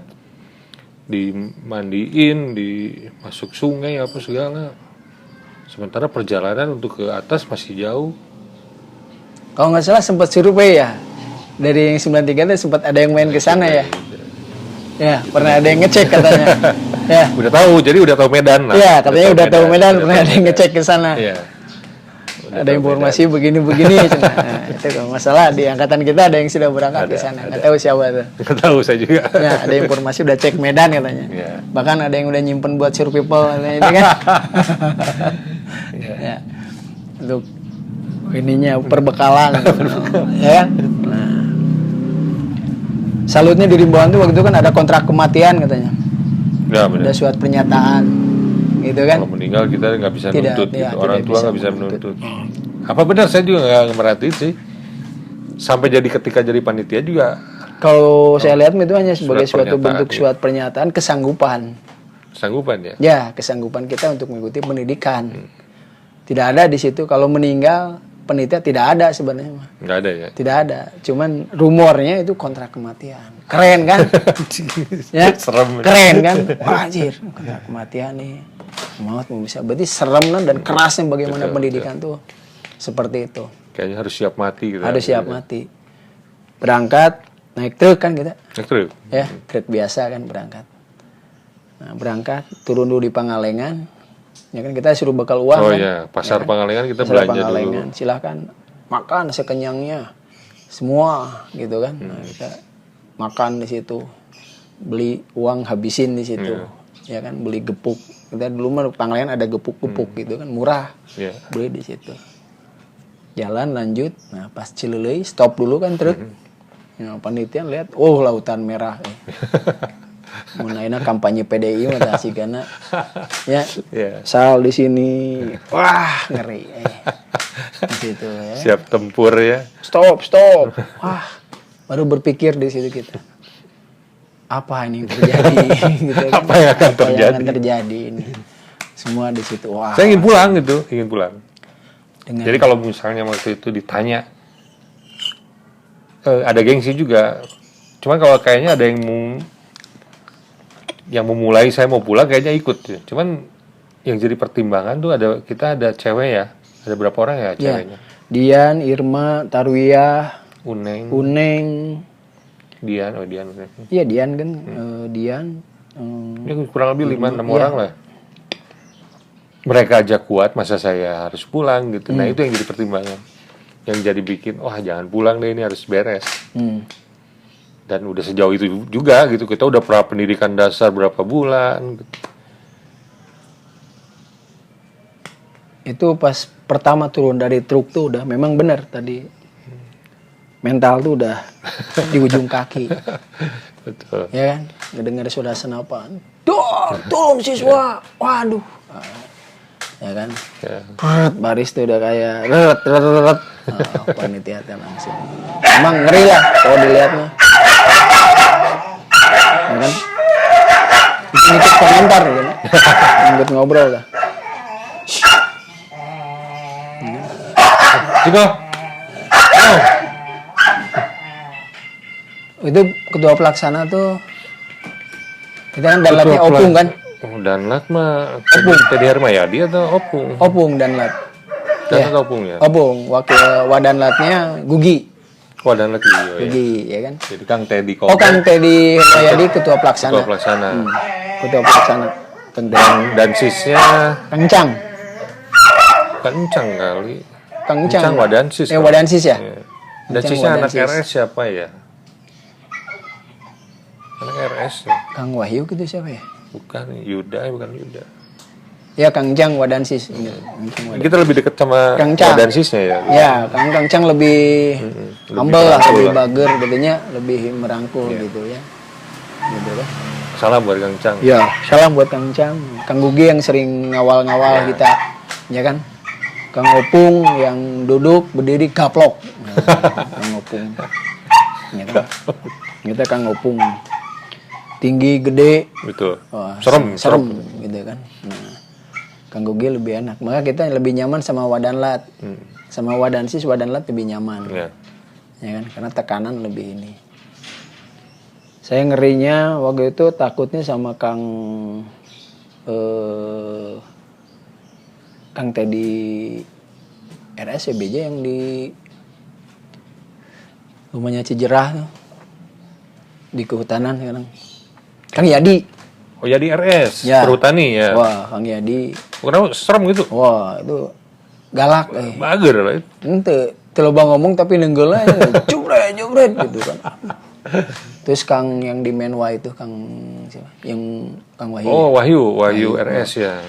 Speaker 1: dimandiin, dimasuk sungai apa segala. Sementara perjalanan untuk ke atas masih jauh.
Speaker 2: Kalau nggak salah sempat survei ya. Dari yang 93 itu sempat ada yang main ke sana ya. Ya, pernah ada yang ngecek katanya. Ya.
Speaker 1: Udah tahu Medan lah.
Speaker 2: Iya, katanya udah tahu Medan, pernah ada yang ngecek ke sana.
Speaker 1: Iya.
Speaker 2: Ada informasi begini-begini. Nah, itu kalau masalah di angkatan kita ada yang sudah berangkat ke sana. Nggak tahu siapa tuh.
Speaker 1: Nggak tahu saya juga.
Speaker 2: Ya, ada informasi udah cek Medan katanya.
Speaker 1: Ya.
Speaker 2: Bahkan ada yang udah nyimpen buat survival katanya itu kan. Ya. Untuk ininya perbekalan. Ya kan? Nah. Salutnya di Rimbawan tuh waktu itu kan ada kontrak kematian katanya.
Speaker 1: Ya, benar.
Speaker 2: Ada surat pernyataan. Gitu kan?
Speaker 1: Kalau meninggal kita nggak bisa nuntut,
Speaker 2: ya,
Speaker 1: gitu. Orang tua nggak bisa menuntut. Apa benar, saya juga nggak merhatiin sih. Sampai ketika jadi panitia juga.
Speaker 2: Kalau saya lihat itu hanya sebagai suatu bentuk surat pernyataan kesanggupan.
Speaker 1: Kesanggupan ya?
Speaker 2: Ya, kesanggupan kita untuk mengikuti pendidikan. Tidak ada di situ. Kalau meninggal penitia tidak ada sebenarnya.
Speaker 1: Nggak ada ya?
Speaker 2: Tidak ada. Cuman rumornya itu kontrak kematian. Keren kan? Ya?
Speaker 1: Serem.
Speaker 2: Keren kan? Wajir, kontrak kematian nih. Maut mau bisa. Berarti serem dan kerasnya bagaimana pendidikan tuh. Seperti itu.
Speaker 1: Kayaknya harus siap mati gitu.
Speaker 2: Harus siap mati. Berangkat, naik truk kan kita.
Speaker 1: Naik truk?
Speaker 2: Ya, truk biasa kan berangkat. Nah, berangkat, turun dulu di Pangalengan. Ya kan kita suruh bekal uang kan.
Speaker 1: Iya, pasar
Speaker 2: ya,
Speaker 1: Pangalengan kita
Speaker 2: pasar
Speaker 1: belanja
Speaker 2: Pangalengan.
Speaker 1: dulu.
Speaker 2: Silahkan makan sekenyangnya. Semua gitu kan. Nah, kita makan di situ. Beli uang habisin di situ. Ya kan, beli gepuk. Kita dulu mah Pangalengan ada gepuk-gepuk gitu kan, murah. Beli di situ. Jalan lanjut. Nah, pas Cilelei stop dulu kan truk. Ya, panitia lihat, oh lautan merah. Munaina kampanye PDI mah asigana. Ya. Sal di sini. Wah, ngeri. Di situ ya.
Speaker 1: Siap tempur ya.
Speaker 2: Stop. Wah, baru berpikir di situ kita. Apa ini yang terjadi gitu kan?
Speaker 1: Apa yang akan
Speaker 2: terjadi ini? Semua di situ. Wah.
Speaker 1: Saya ingin pulang.
Speaker 2: Dengan
Speaker 1: jadi kalau misalnya waktu itu ditanya ada gengsi juga. Cuman kalau kayaknya ada yang memulai saya mau pulang kayaknya ikut. Cuman yang jadi pertimbangan tuh kita ada cewek ya. Ada berapa orang ya ceweknya?
Speaker 2: Dian, Irma, Tarwiyah,
Speaker 1: Uneng. Dian.
Speaker 2: Iya Dian kan, Dian.
Speaker 1: Ini kurang lebih 5-6 orang lah. Mereka aja kuat, masa saya harus pulang gitu. Nah itu yang jadi pertimbangan. Yang jadi bikin, jangan pulang deh, ini harus beres. Dan udah sejauh itu juga gitu. Kita udah pra pendidikan dasar berapa bulan gitu.
Speaker 2: Itu pas pertama turun dari truk tuh udah memang benar tadi. Mental tuh udah di ujung kaki.
Speaker 1: Betul.
Speaker 2: Ya kan? Ngedengar suara senapan. Tolong siswa. Waduh. Ya kan?
Speaker 1: Ya.
Speaker 2: Baris tuh udah kayak ret. Panitia langsung. Emang ngeri lah kalau dilihatnya. Ya kan? Ikut komentar gitu. Ikut ngobrol lah.
Speaker 1: Ciko.
Speaker 2: Itu ketua pelaksana tuh kita kan danlatnya Opung kan?
Speaker 1: Danlat mah Teddy Hermayadi atau Opung?
Speaker 2: Opung danlat.
Speaker 1: Danlat Opung ya?
Speaker 2: Opung, wakil wadanlatnya Gugi.
Speaker 1: Danlat
Speaker 2: Gugi, ya kan?
Speaker 1: Jadi Kang Teddy
Speaker 2: Kang Teddy Hermayadi ketua pelaksana. Ketua pelaksana.
Speaker 1: Dan sisnya
Speaker 2: Kencang
Speaker 1: kali.
Speaker 2: Kencang
Speaker 1: Wadansis.
Speaker 2: Wadansis ya?
Speaker 1: Dan sisnya anak RS siapa ya? Anak RS ya?
Speaker 2: Kang Wahyu gitu siapa ya?
Speaker 1: Bukan Yuda.
Speaker 2: Ya Kang Wadansis.
Speaker 1: Kita lebih dekat sama Wadansisnya ya?
Speaker 2: Ya, Kang Cang lebih humble lah, lebih bager, jadinya lebih merangkul gitu ya. Gitu kan.
Speaker 1: Salam buat Kang Cang.
Speaker 2: Ya, salam buat Kang Cang. Kang Gugi yang sering ngawal-ngawal kita, ya kan? Kang Opung yang duduk berdiri gaplok. Kang Opung. Ya kan? Kita Kang Opung. Tinggi, gede.
Speaker 1: Betul.
Speaker 2: Serem gitu kan. Nah, Kang Gugi lebih enak. Maka kita lebih nyaman sama Wadanlat. Sama Wadansis, Wadanlat lebih nyaman. Ya kan? Karena tekanan lebih ini. Saya ngerinya waktu itu takutnya sama Kang Teddy RS BJ yang di rumahnya Cijerah tuh. Di kehutanan sekarang. Kang Yadi.
Speaker 1: Oh Yadi RS,
Speaker 2: ya.
Speaker 1: Perhutani ya.
Speaker 2: Wah, Kang Yadi.
Speaker 1: Kenapa serem gitu?
Speaker 2: Wah, itu galak.
Speaker 1: Bager lah itu.
Speaker 2: Ente, telobang ngomong tapi nenggelnya jubret gitu kan. Terus Kang yang di Menwa itu Kang siapa? Yang Kang Wahyu.
Speaker 1: Oh, Wahyu RS ya.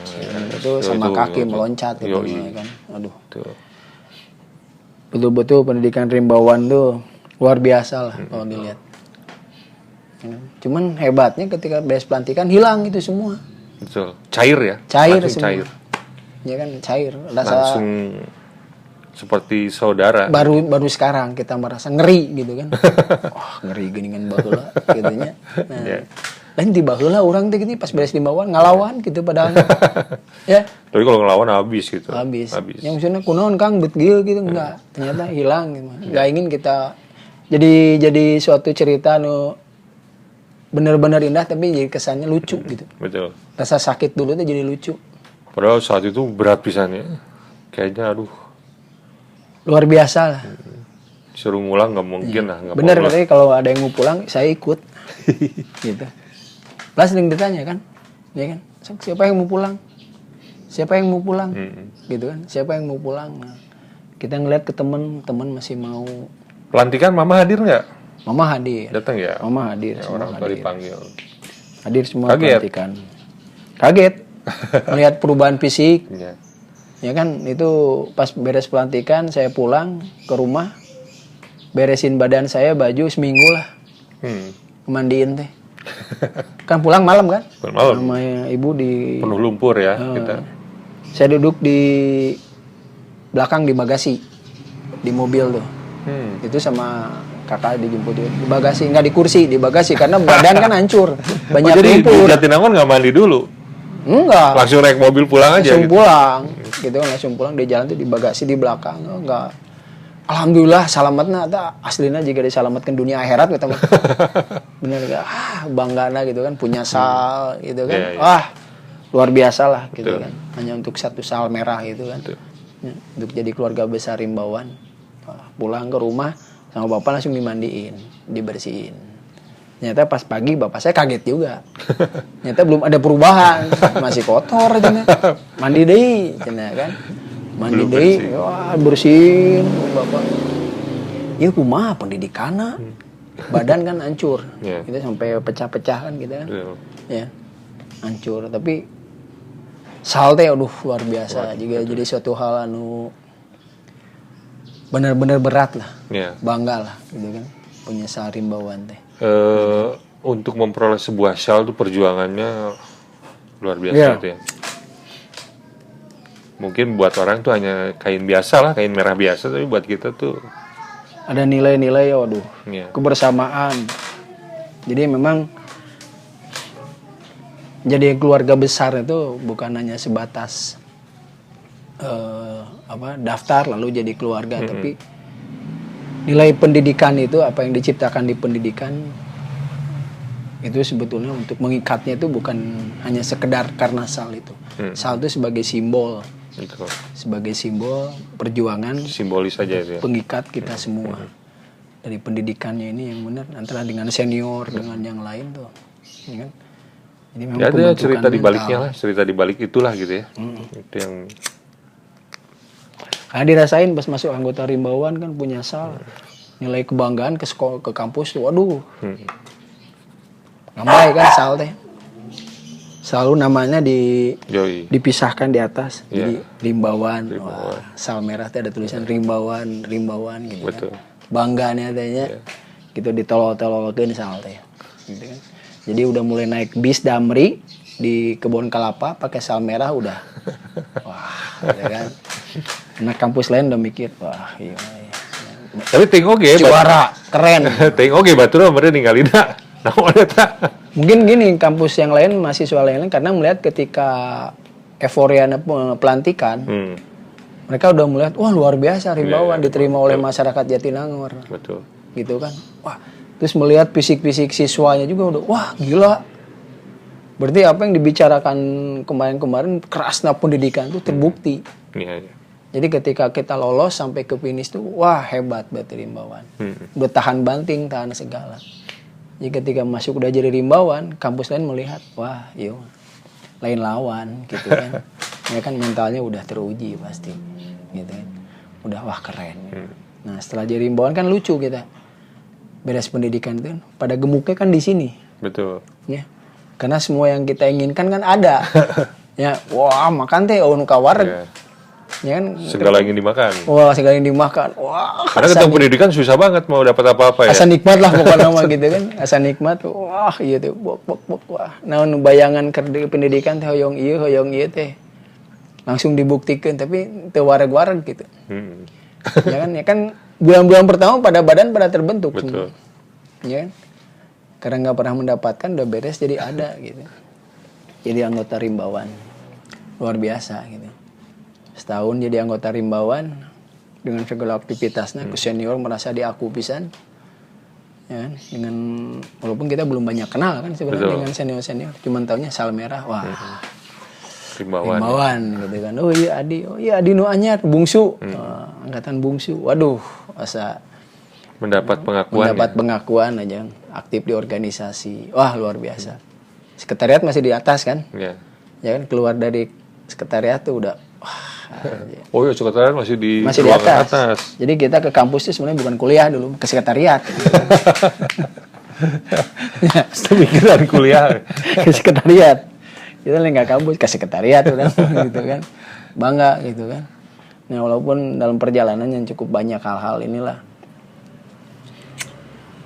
Speaker 2: Itu sama kaki meloncat gitu kan. Aduh.
Speaker 1: Tuh.
Speaker 2: Betul-betul pendidikan rimbawan tuh luar biasa lah kalau dilihat. Cuman hebatnya ketika beres pelantikan hilang itu semua.
Speaker 1: Betul. Cair ya?
Speaker 2: Cair semua. Ya kan cair.
Speaker 1: Langsung seperti saudara.
Speaker 2: Baru sekarang kita merasa ngeri gitu kan. Ngeri geningan baheula gitunya. Nah, lain di baheula orang teh gini pas beres rimbawan ngalawan gitu padahal. Ya.
Speaker 1: Tapi kalau ngelawan habis gitu.
Speaker 2: Habis. Yang maksudnya kunaon Kang bet gieu gitu enggak. Ternyata hilang gitu. Enggak ingin kita jadi suatu cerita benar-benar indah tapi jadi kesannya lucu gitu.
Speaker 1: Betul.
Speaker 2: Rasa sakit dulu tuh jadi lucu.
Speaker 1: Padahal saat itu berat pisannya. Kayaknya
Speaker 2: luar biasa lah.
Speaker 1: Suruh ngulang nggak mungkin lah.
Speaker 2: Bener katanya kalau ada yang mau pulang saya ikut. Gitu. Lah sering ditanya kan, ya kan? Siapa yang mau pulang? Siapa yang mau pulang? Gitu kan? Siapa yang mau pulang? Nah, kita ngeliat ke teman masih mau.
Speaker 1: Pelantikan Mama hadir nggak?
Speaker 2: Mama hadir.
Speaker 1: Datang ya?
Speaker 2: Mama hadir.
Speaker 1: Ya, orang tua dipanggil.
Speaker 2: Hadir semua pelantikan. Kaget. Melihat perubahan fisik. Ya kan itu pas beres pelantikan saya pulang ke rumah. Beresin badan saya baju seminggu lah. Kemandiin teh. Kan pulang malam kan?
Speaker 1: Malam.
Speaker 2: Sama ibu di
Speaker 1: penuh lumpur ya kita.
Speaker 2: Saya duduk di belakang di bagasi. Di mobil tuh. Itu sama kakak dijemput di bagasi, nggak di kursi, di bagasi karena badan kan hancur, banyak lumpur.
Speaker 1: Jadi di Jatinangor nggak mandi dulu?
Speaker 2: Enggak.
Speaker 1: Langsung naik mobil pulang aja.
Speaker 2: Langsung gitu. Pulang, gitu langsung pulang di jalan tuh di bagasi di belakang, enggak. Alhamdulillah salamatna eta aslina jika disalamatkan dunia akhirat kita mah. Bener gak? Banggana gitu kan punya sal gitu kan. Luar biasa lah gitu kan. Hanya untuk satu sal merah gitu kan. Ya, untuk jadi keluarga besar Rimbawan. Pulang ke rumah sama bapak langsung dimandiin, dibersihin. Ternyata pas pagi bapak saya kaget juga. Ternyata belum ada perubahan, masih kotor cenah. Mandi deui cenah kan. Mandi deui, wah bersihin bapak. Ya kumaha pendidikanna. Badan kan hancur. Kita sampai pecah-pecah kan gitu kan. Ya. Hancur, tapi sal teh aduh luar biasa juga jadi suatu hal anu benar-benar berat lah. Bangga lah gitu kan punya sal Rimbawan teh.
Speaker 1: Untuk memperoleh sebuah syal itu perjuangannya luar biasa itu ya. Mungkin buat orang tuh hanya kain biasa lah, kain merah biasa, tapi buat kita tuh
Speaker 2: ada nilai-nilai waduh. Kebersamaan. Jadi memang jadi keluarga besar itu bukan hanya sebatas daftar lalu jadi keluarga, tapi nilai pendidikan itu apa yang diciptakan di pendidikan itu sebetulnya untuk mengikatnya itu bukan hanya sekedar karena sal itu. Sal itu sebagai simbol. Sebagai simbol perjuangan,
Speaker 1: simbolis saja itu ya.
Speaker 2: Pengikat kita semua. Dari pendidikannya ini yang benar antara dengan senior dengan yang lain tuh. Ya kan? Jadi memang
Speaker 1: ada cerita di baliknya lah, cerita di balik itulah gitu ya. Itu yang
Speaker 2: karena dirasain pas masuk anggota Rimbawan kan punya sal. Nilai kebanggaan ke sekolah, ke kampus tuh waduh. Ngambai kan sal teh. Selalu namanya dipisahkan di atas. Jadi Rimbawan. Wah, sal merah teh ada tulisan Rimbawan gitu.
Speaker 1: Betul.
Speaker 2: Kan. Bangganya tehnya. Gitu ditolol-tololkeun sal teh. Gitu kan. Jadi udah mulai naik bis Damri di Kebun Kelapa pakai sal merah udah. Wah, ya kan. Anak kampus lain udah mikir, wah iya.
Speaker 1: Tapi tengok ge
Speaker 2: juara, keren.
Speaker 1: Tengok ge batur meureun ningalina. Naon eta?
Speaker 2: Mungkin gini, kampus yang lain, mahasiswa lain karena melihat ketika euforia pelantikan, mereka udah melihat, wah luar biasa Rimbawan diterima oleh masyarakat Jatinangor.
Speaker 1: Betul.
Speaker 2: Gitu kan. Wah, terus melihat fisik-fisik siswanya juga udah, wah gila. Berarti apa yang dibicarakan kemarin-kemarin kerasnya pendidikan itu terbukti.
Speaker 1: Iya.
Speaker 2: Jadi ketika kita lolos sampai ke finish tuh, wah hebat berarti Rimbawan. Udah tahan banting, tahan segala. Jadi ketika masuk udah jadi Rimbawan, kampus lain melihat, wah iya, lain lawan gitu kan. Ya kan mentalnya udah teruji pasti, gitu kan. Udah wah keren. Nah setelah jadi Rimbawan kan lucu kita. Beres pendidikan itu kan, pada gemuknya kan di sini.
Speaker 1: Betul.
Speaker 2: Ya, karena semua yang kita inginkan kan ada. Ya, wah makan teh nu kawareg. Ya kan,
Speaker 1: segala ingin dimakan.
Speaker 2: Wah, segala yang dimakan. Wah,
Speaker 1: karena ketemu pendidikan susah banget mau dapat apa-apa ya.
Speaker 2: Asa nikmat lah pokoknya mah gitu kan. Asa nikmat. Wah, iya tuh bok wah. Naon bayangan keur pendidikan teh hoyong ieu teh. Langsung dibuktikan tapi teu wareg-wareg gitu. Ya kan bulan-bulan pertama pada badan pada terbentuk.
Speaker 1: Betul.
Speaker 2: Ya kan? Karena enggak pernah mendapatkan udah beres jadi ada gitu. Jadi anggota Rimbawan. Luar biasa gitu. Setahun jadi anggota Rimbawan dengan segala aktivitasnya, ke senior merasa diaku pisan, ya kan? Dengan walaupun kita belum banyak kenal kan sebenarnya dengan senior, cuman taunya sal merah, wah Rimbawan gitu kan, oh iya Adi nu anyar bungsu, angkatan bungsu, waduh asa
Speaker 1: mendapat
Speaker 2: pengakuan aja, aktif di organisasi, wah luar biasa. Sekretariat masih di atas kan, ya kan keluar dari sekretariat tuh udah wah.
Speaker 1: Oh iya, sekretariat masih di
Speaker 2: atas. Jadi kita ke kampus itu sebenarnya bukan kuliah dulu, ke sekretariat.
Speaker 1: Pemikiran kuliah
Speaker 2: ke sekretariat. Kita nggak kampus, ke sekretariat udah gitu kan. Bangga gitu kan. Nah, walaupun dalam perjalanan yang cukup banyak hal-hal inilah.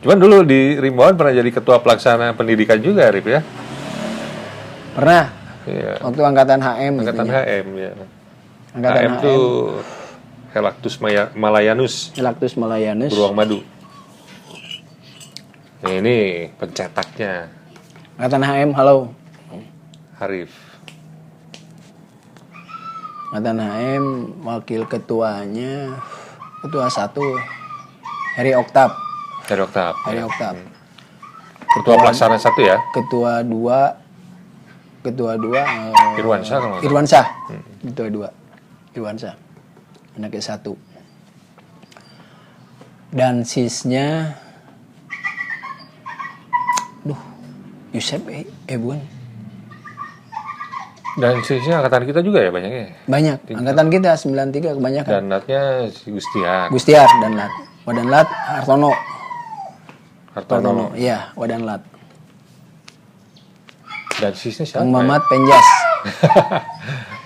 Speaker 1: Cuman dulu di Rimbawan pernah jadi ketua pelaksana pendidikan juga, Rip ya?
Speaker 2: Pernah.
Speaker 1: Iya.
Speaker 2: Waktu angkatan HM.
Speaker 1: Angkatan
Speaker 2: gitu,
Speaker 1: HM ya.
Speaker 2: Angkatan
Speaker 1: HM itu Helactus Malayanus.
Speaker 2: Helactus Malayanus.
Speaker 1: Beruang madu. Nah, ini pencetaknya.
Speaker 2: Angkatan HM, halo.
Speaker 1: Harif.
Speaker 2: Angkatan HM, wakil ketuanya, ketua 1, Heri Oktav.
Speaker 1: Ketua pelaksana 1 ya.
Speaker 2: Ketua 2 Irwansyah. Ketua 2 Irwansyah. Anaknya 1. Dan sisnya Yusep bukan.
Speaker 1: Dan sisanya angkatan kita juga ya banyaknya.
Speaker 2: Banyak. Angkatan kita 93 kebanyakan.
Speaker 1: Dan latnya si Gustiar.
Speaker 2: Gustiar dan Lat. Wadan Lat Hartono.
Speaker 1: Hartono.
Speaker 2: Iya, Wadan Lat.
Speaker 1: Dan sisnya siapa?
Speaker 2: Kang Mamat Penjas.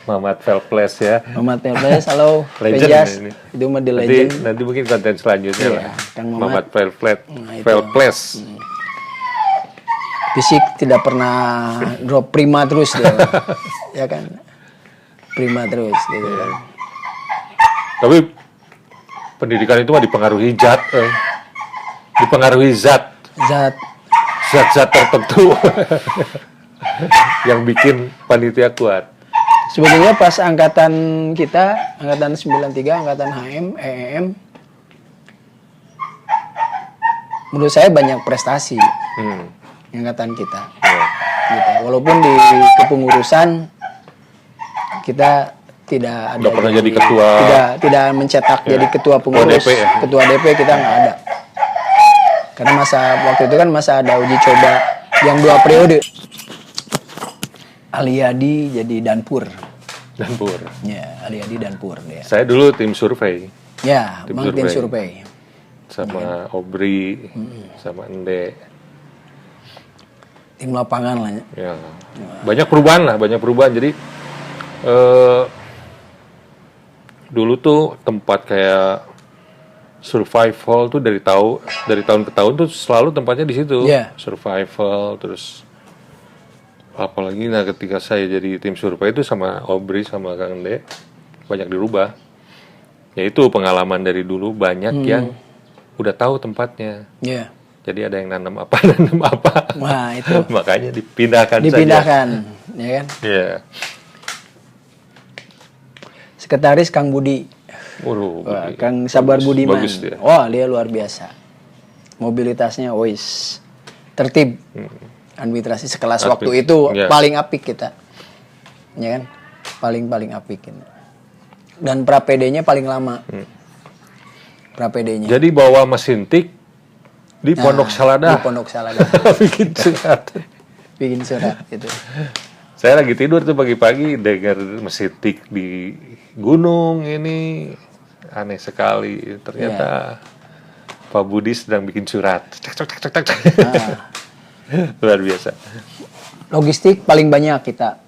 Speaker 1: Mamat Velples ya.
Speaker 2: Mamat Penjas, halo.
Speaker 1: Legend
Speaker 2: Penjas.
Speaker 1: ini.
Speaker 2: Itu mah di
Speaker 1: Nanti,
Speaker 2: legend.
Speaker 1: nanti mungkin konten selanjutnya
Speaker 2: Iya,
Speaker 1: lah.
Speaker 2: Kang
Speaker 1: Mamat
Speaker 2: Mamat. itu.
Speaker 1: Velples.
Speaker 2: Fisik tidak pernah drop, prima terus dia. Ya kan? Prima terus gitu kan.
Speaker 1: Tapi pendidikan itu mah dipengaruhi zat. Dipengaruhi zat. Zat-zat tertentu yang bikin panitia kuat.
Speaker 2: Sebetulnya pas angkatan kita, angkatan 93, angkatan HM, EEM, menurut saya banyak prestasi angkatan kita. Gitu. Walaupun di kepengurusan kita tidak ada.
Speaker 1: Nggak pernah jadi ketua.
Speaker 2: Tidak mencetak jadi ketua pengurus.
Speaker 1: DP ya?
Speaker 2: Ketua DP kita nggak ada. Karena waktu itu kan masa ada uji coba yang 2 periode. Aliyadi jadi Danpur. Ya, Aliyadi Danpur dia.
Speaker 1: Saya dulu tim survei.
Speaker 2: Ya, Bang tim survei.
Speaker 1: Sama Obri, sama Ende.
Speaker 2: Tim lapangan lah.
Speaker 1: Ya. Banyak perubahan. Jadi dulu tuh tempat kayak survival tuh dari tahun ke tahun tuh selalu tempatnya di situ.
Speaker 2: Yeah.
Speaker 1: Survival, terus apalagi ketika saya jadi tim survei itu sama Obri sama Kang Ende banyak dirubah. Ya itu pengalaman dari dulu banyak yang udah tahu tempatnya.
Speaker 2: Iya.
Speaker 1: Jadi ada yang nanam apa.
Speaker 2: Wah, itu.
Speaker 1: Makanya dipindahkan
Speaker 2: Ya kan?
Speaker 1: Iya.
Speaker 2: Sekretaris Kang Budi.
Speaker 1: Budi.
Speaker 2: Kang Sabar Budiman.
Speaker 1: Bagus dia.
Speaker 2: Wah, dia luar biasa. Mobilitasnya tertib. Administrasi sekelas waktu itu paling apik kita. Ya kan? Paling apik kita. Dan pra-PD-nya paling lama. Pra-PD-nya.
Speaker 1: Jadi bawa mesin tik di Pondok Salada.
Speaker 2: Di Pondok Salada. Bikin surat itu.
Speaker 1: Saya lagi tidur tuh pagi-pagi dengar mesin tik di gunung ini aneh sekali. Ternyata Pak Budi sedang bikin surat. Luar biasa.
Speaker 2: Logistik paling banyak kita.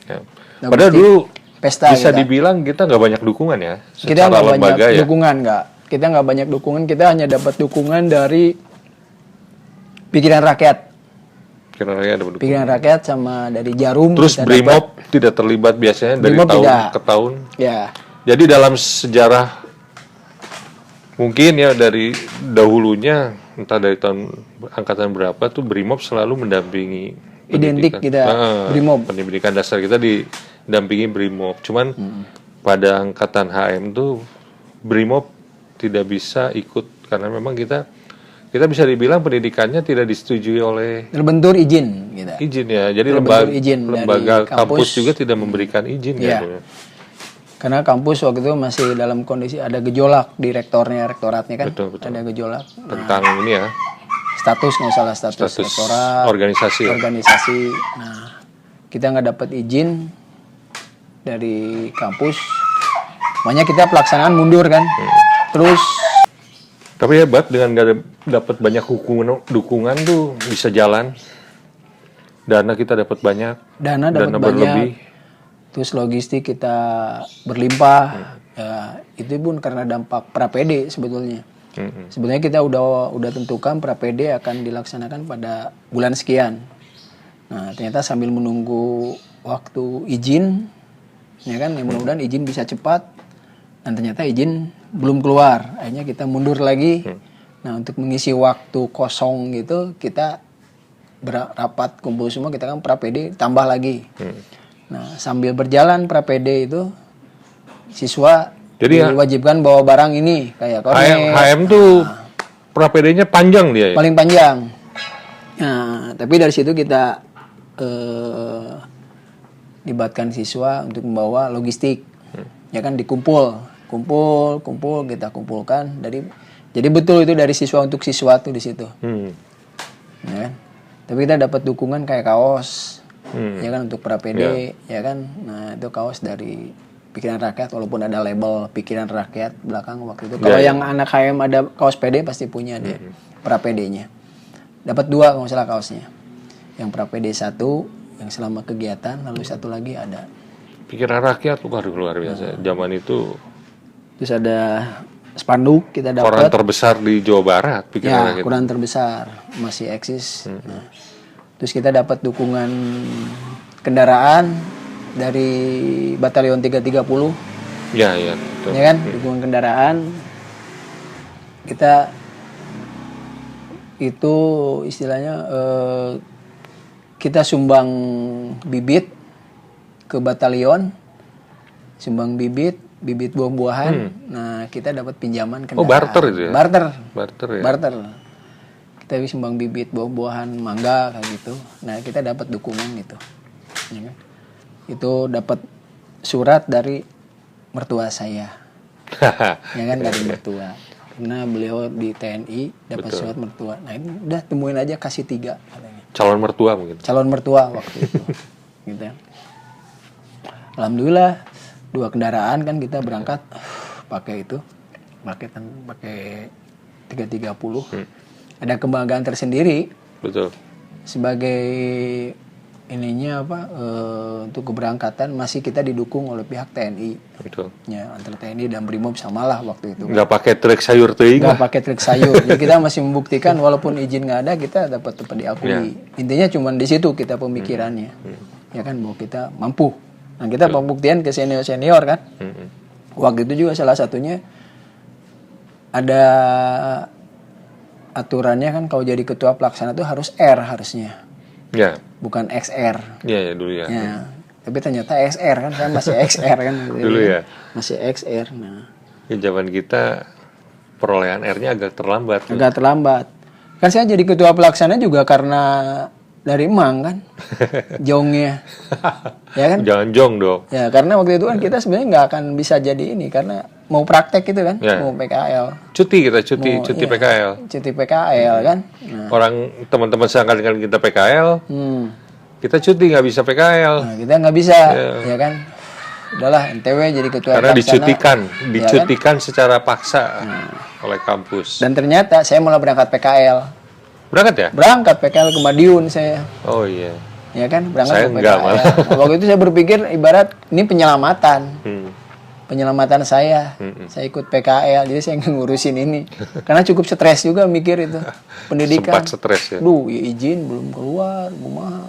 Speaker 1: Ya. Padahal dulu
Speaker 2: pesta
Speaker 1: bisa
Speaker 2: kita.
Speaker 1: dibilang kita nggak banyak dukungan ya.
Speaker 2: Kita nggak banyak
Speaker 1: ya.
Speaker 2: dukungan nggak. Kita nggak banyak dukungan. Kita hanya dapat dukungan dari pikiran rakyat. Pikiran rakyat sama dari Jarum.
Speaker 1: Terus Brimob tidak terlibat biasanya dari
Speaker 2: Brimob
Speaker 1: tahun
Speaker 2: tidak.
Speaker 1: ke tahun.
Speaker 2: Ya.
Speaker 1: Jadi dalam sejarah mungkin ya dari dahulunya entah dari tahun angkatan berapa tuh Brimob selalu mendampingi
Speaker 2: identik kita Brimob.
Speaker 1: Pendidikan dasar kita didampingi Brimob. Cuman pada angkatan HM tuh Brimob tidak bisa ikut karena memang kita bisa dibilang pendidikannya tidak disetujui oleh
Speaker 2: terbentur izin kita.
Speaker 1: Izin ya. Jadi
Speaker 2: izin
Speaker 1: lembaga kampus juga tidak memberikan izin
Speaker 2: ya.
Speaker 1: Ya.
Speaker 2: Karena kampus waktu itu masih dalam kondisi ada gejolak di rektoratnya kan.
Speaker 1: Betul.
Speaker 2: Ada gejolak.
Speaker 1: Tentang ini ya.
Speaker 2: Status nggak salah status rektorat. Organisasi. Nah, kita nggak dapat izin dari kampus. Makanya kita pelaksanaan mundur kan. Terus
Speaker 1: tapi hebat dengan gak dapat banyak dukungan tuh bisa jalan. Dana kita dapat banyak.
Speaker 2: Dana dapat banyak. Berlebih. Terus logistik kita berlimpah. Ya, itu pun karena dampak pra-PD sebetulnya. Sebenarnya kita udah tentukan pra-PD akan dilaksanakan pada bulan sekian. Nah, ternyata sambil menunggu waktu izin, ya kan, mudah-mudahan izin bisa cepat. Dan ternyata izin belum keluar. Akhirnya kita mundur lagi. Nah, untuk mengisi waktu kosong gitu, kita berapat kumpul semua, kita kan pra-PD tambah lagi. Nah, sambil berjalan pra-PD itu, siswa diwajibkan bawa barang ini kayak kornet.
Speaker 1: HM tuh pra-PD-nya panjang dia ya?
Speaker 2: Paling panjang. Nah, tapi dari situ kita libatkan siswa untuk membawa logistik. Ya kan, kumpul kita kumpulkan jadi betul itu dari siswa untuk siswa tuh di situ. Ya kan? Tapi kita dapat dukungan kayak kaos, ya kan untuk pra-PD, ya kan. Nah itu kaos dari Pikiran Rakyat, walaupun ada label Pikiran Rakyat belakang waktu itu. Kalau yang anak HM ada kaos PD pasti punya dia, pra-PD-nya. Dapat 2 kalau nggak salah kaosnya. Yang pra-PD 1, yang selama kegiatan, lalu satu lagi ada.
Speaker 1: Pikiran Rakyat, waduh luar biasa. Zaman itu.
Speaker 2: Terus ada spanduk kita dapat.
Speaker 1: Koran terbesar di Jawa Barat, Pikiran Rakyat.
Speaker 2: Koran terbesar, masih eksis. Nah, terus kita dapat dukungan kendaraan dari Batalion 330.
Speaker 1: Ya, betul.
Speaker 2: Ya kan, dukungan kendaraan. Kita itu istilahnya kita sumbang bibit ke batalion, sumbang bibit buah-buahan. Nah, kita dapat pinjaman kendaraan.
Speaker 1: Oh, barter itu ya?
Speaker 2: Barter ya? Barter. Kita sumbang bibit buah-buahan mangga kayak gitu. Nah, kita dapat dukungan gitu. Ya kan? Itu dapat surat dari mertua saya. Ya kan, dari mertua. Karena beliau di TNI dapat surat mertua. Nah, ini udah temuin aja, kasih 3 katanya.
Speaker 1: Calon mertua mungkin.
Speaker 2: Calon mertua waktu itu. Gitu ya. Alhamdulillah 2 kendaraan kan kita berangkat pakai itu. Pakai 330. Ada kebanggaan tersendiri.
Speaker 1: Betul.
Speaker 2: Sebagai ininya untuk keberangkatan masih kita didukung oleh pihak TNI.
Speaker 1: Betul.
Speaker 2: Ya, antara TNI dan Brimob samalah waktu itu.
Speaker 1: Nggak pakai truk sayur teuing.
Speaker 2: Nggak pakai truk sayur. Jadi kita masih membuktikan walaupun izin nggak ada, kita dapat diakui. Intinya cuma di situ kita pemikirannya. Ya kan, bahwa kita mampu. Nah, kita pembuktian ke senior kan. Waktu itu juga salah satunya ada aturannya kan, kalau jadi ketua pelaksana itu harus R harusnya.
Speaker 1: Ya.
Speaker 2: Bukan XR.
Speaker 1: Ya dulu ya.
Speaker 2: Tapi ternyata XR kan, saya masih XR kan.
Speaker 1: Dulu ya.
Speaker 2: Masih XR. Nah.
Speaker 1: Ya, zaman kita perolehan R-nya agak terlambat.
Speaker 2: Agak terlambat. Kan saya jadi ketua pelaksana juga karena dari Emang kan. Jongnya. Ya kan?
Speaker 1: Jangan jong dong.
Speaker 2: Ya, karena waktu itu kan kita sebenarnya nggak akan bisa jadi ini karena mau praktek gitu kan, mau PKL.
Speaker 1: Cuti PKL.
Speaker 2: Cuti PKL kan. Nah.
Speaker 1: Orang teman-teman seangkatan kita PKL, kita cuti nggak bisa PKL.
Speaker 2: Nah, kita nggak bisa, ya kan. Udahlah, NTW jadi ketua
Speaker 1: karena
Speaker 2: pelaksana.
Speaker 1: dicutikan ya kan? Secara paksa oleh kampus.
Speaker 2: Dan ternyata saya malah berangkat PKL.
Speaker 1: Berangkat ya?
Speaker 2: Berangkat PKL ke Madiun saya.
Speaker 1: Oh iya.
Speaker 2: Ya kan, berangkat
Speaker 1: saya
Speaker 2: ke PKL. Nah, waktu itu saya berpikir ibarat ini penyelamatan. Penyelamatan saya. Saya ikut PKL, jadi saya ngurusin ini. Karena cukup stres juga mikir itu. Pendidikan.
Speaker 1: Sempat stres ya.
Speaker 2: Duh, ya izin belum keluar, kumaha.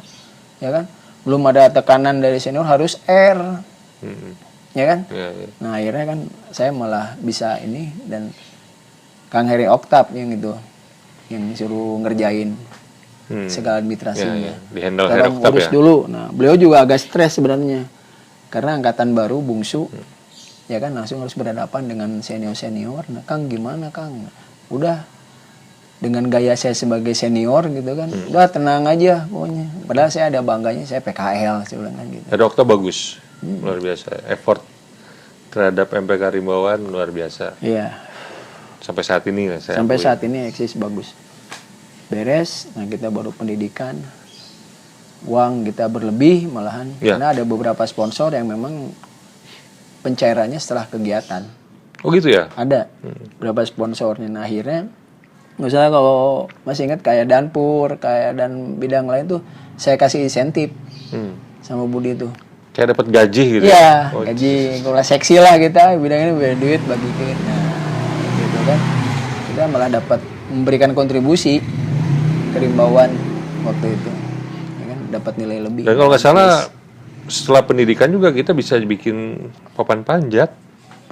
Speaker 2: Ya kan? Belum ada tekanan dari senior harus R. Ya kan?
Speaker 1: Ya.
Speaker 2: Nah, akhirnya kan saya malah bisa ini, dan Kang Heri Oktav yang itu yang suruh ngerjain segala administrasinya.
Speaker 1: Di-handle
Speaker 2: Tolong urus dulu. Nah, beliau juga agak stres sebenarnya. Karena angkatan baru bungsu. Ya kan, langsung harus berhadapan dengan senior-senior. Nah, Kang gimana, Kang? Udah dengan gaya saya sebagai senior gitu kan. Udah tenang aja pokoknya. Padahal saya ada bangganya, saya PKL saya bilang kan gitu.
Speaker 1: Dokter bagus. Luar biasa. Effort terhadap MPK Rimbawan luar biasa.
Speaker 2: Iya.
Speaker 1: Sampai saat ini saya
Speaker 2: sampai saat ini eksis bagus. Beres, nah kita baru pendidikan. Uang kita berlebih malahan. Karena ada beberapa sponsor yang memang pencairannya setelah kegiatan.
Speaker 1: Oh gitu ya?
Speaker 2: Ada beberapa sponsornya. Nah akhirnya, misalnya kalau masih ingat kayak Danpur, kayak dan bidang lain tuh, saya kasih insentif sama Budi tuh.
Speaker 1: Kayak dapat gaji gitu?
Speaker 2: Iya, gaji. Kalau seksi lah kita, bidang ini beda duit bagi kita. Gitu kan. Kita malah dapat memberikan kontribusi ke Rimbawan waktu itu. Ya kan, dapat nilai lebih.
Speaker 1: Dan kalau nggak salah, setelah pendidikan juga kita bisa bikin papan panjat.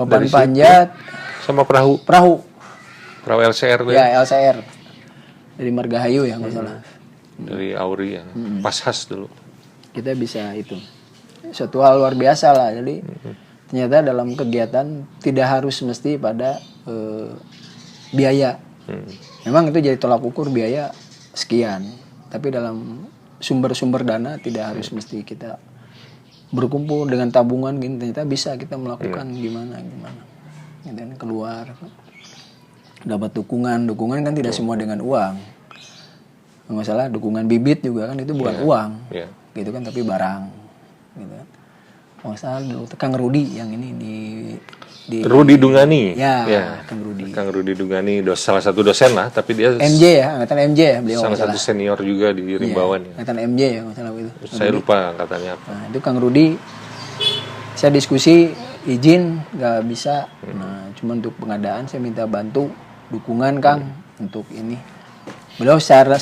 Speaker 2: Papan panjat
Speaker 1: sama perahu LCR tuh
Speaker 2: ya. LCR dari Margahayu ya nggak salah,
Speaker 1: dari Auri ya. Pas-has dulu
Speaker 2: kita bisa itu suatu hal luar biasa lah. Jadi ternyata dalam kegiatan tidak harus mesti pada biaya. Memang itu jadi tolak ukur biaya sekian, tapi dalam sumber-sumber dana tidak harus mesti kita berkumpul dengan tabungan gini. Ternyata bisa kita melakukan gimana dan keluar dapat dukungan kan tidak semua dengan uang. nggak salah dukungan bibit juga kan itu bukan uang, gitu kan, tapi barang, gitu kan. Nggak salah dulu Kang Rudi yang ini di
Speaker 1: Rudi Dungani,
Speaker 2: Kang Rudi.
Speaker 1: Kang Rudi Dungani, salah satu dosen lah, tapi dia
Speaker 2: MJ ya, angkatan MJ ya beliau.
Speaker 1: Salah satu senior juga di Rimbawan.
Speaker 2: Angkatan MJ ya nggak salah itu.
Speaker 1: Saya lupa angkatannya apa.
Speaker 2: Nah, itu Kang Rudi, saya diskusi izin nggak bisa. Nah, cuma untuk pengadaan saya minta bantu dukungan Kang untuk ini. Beliau secara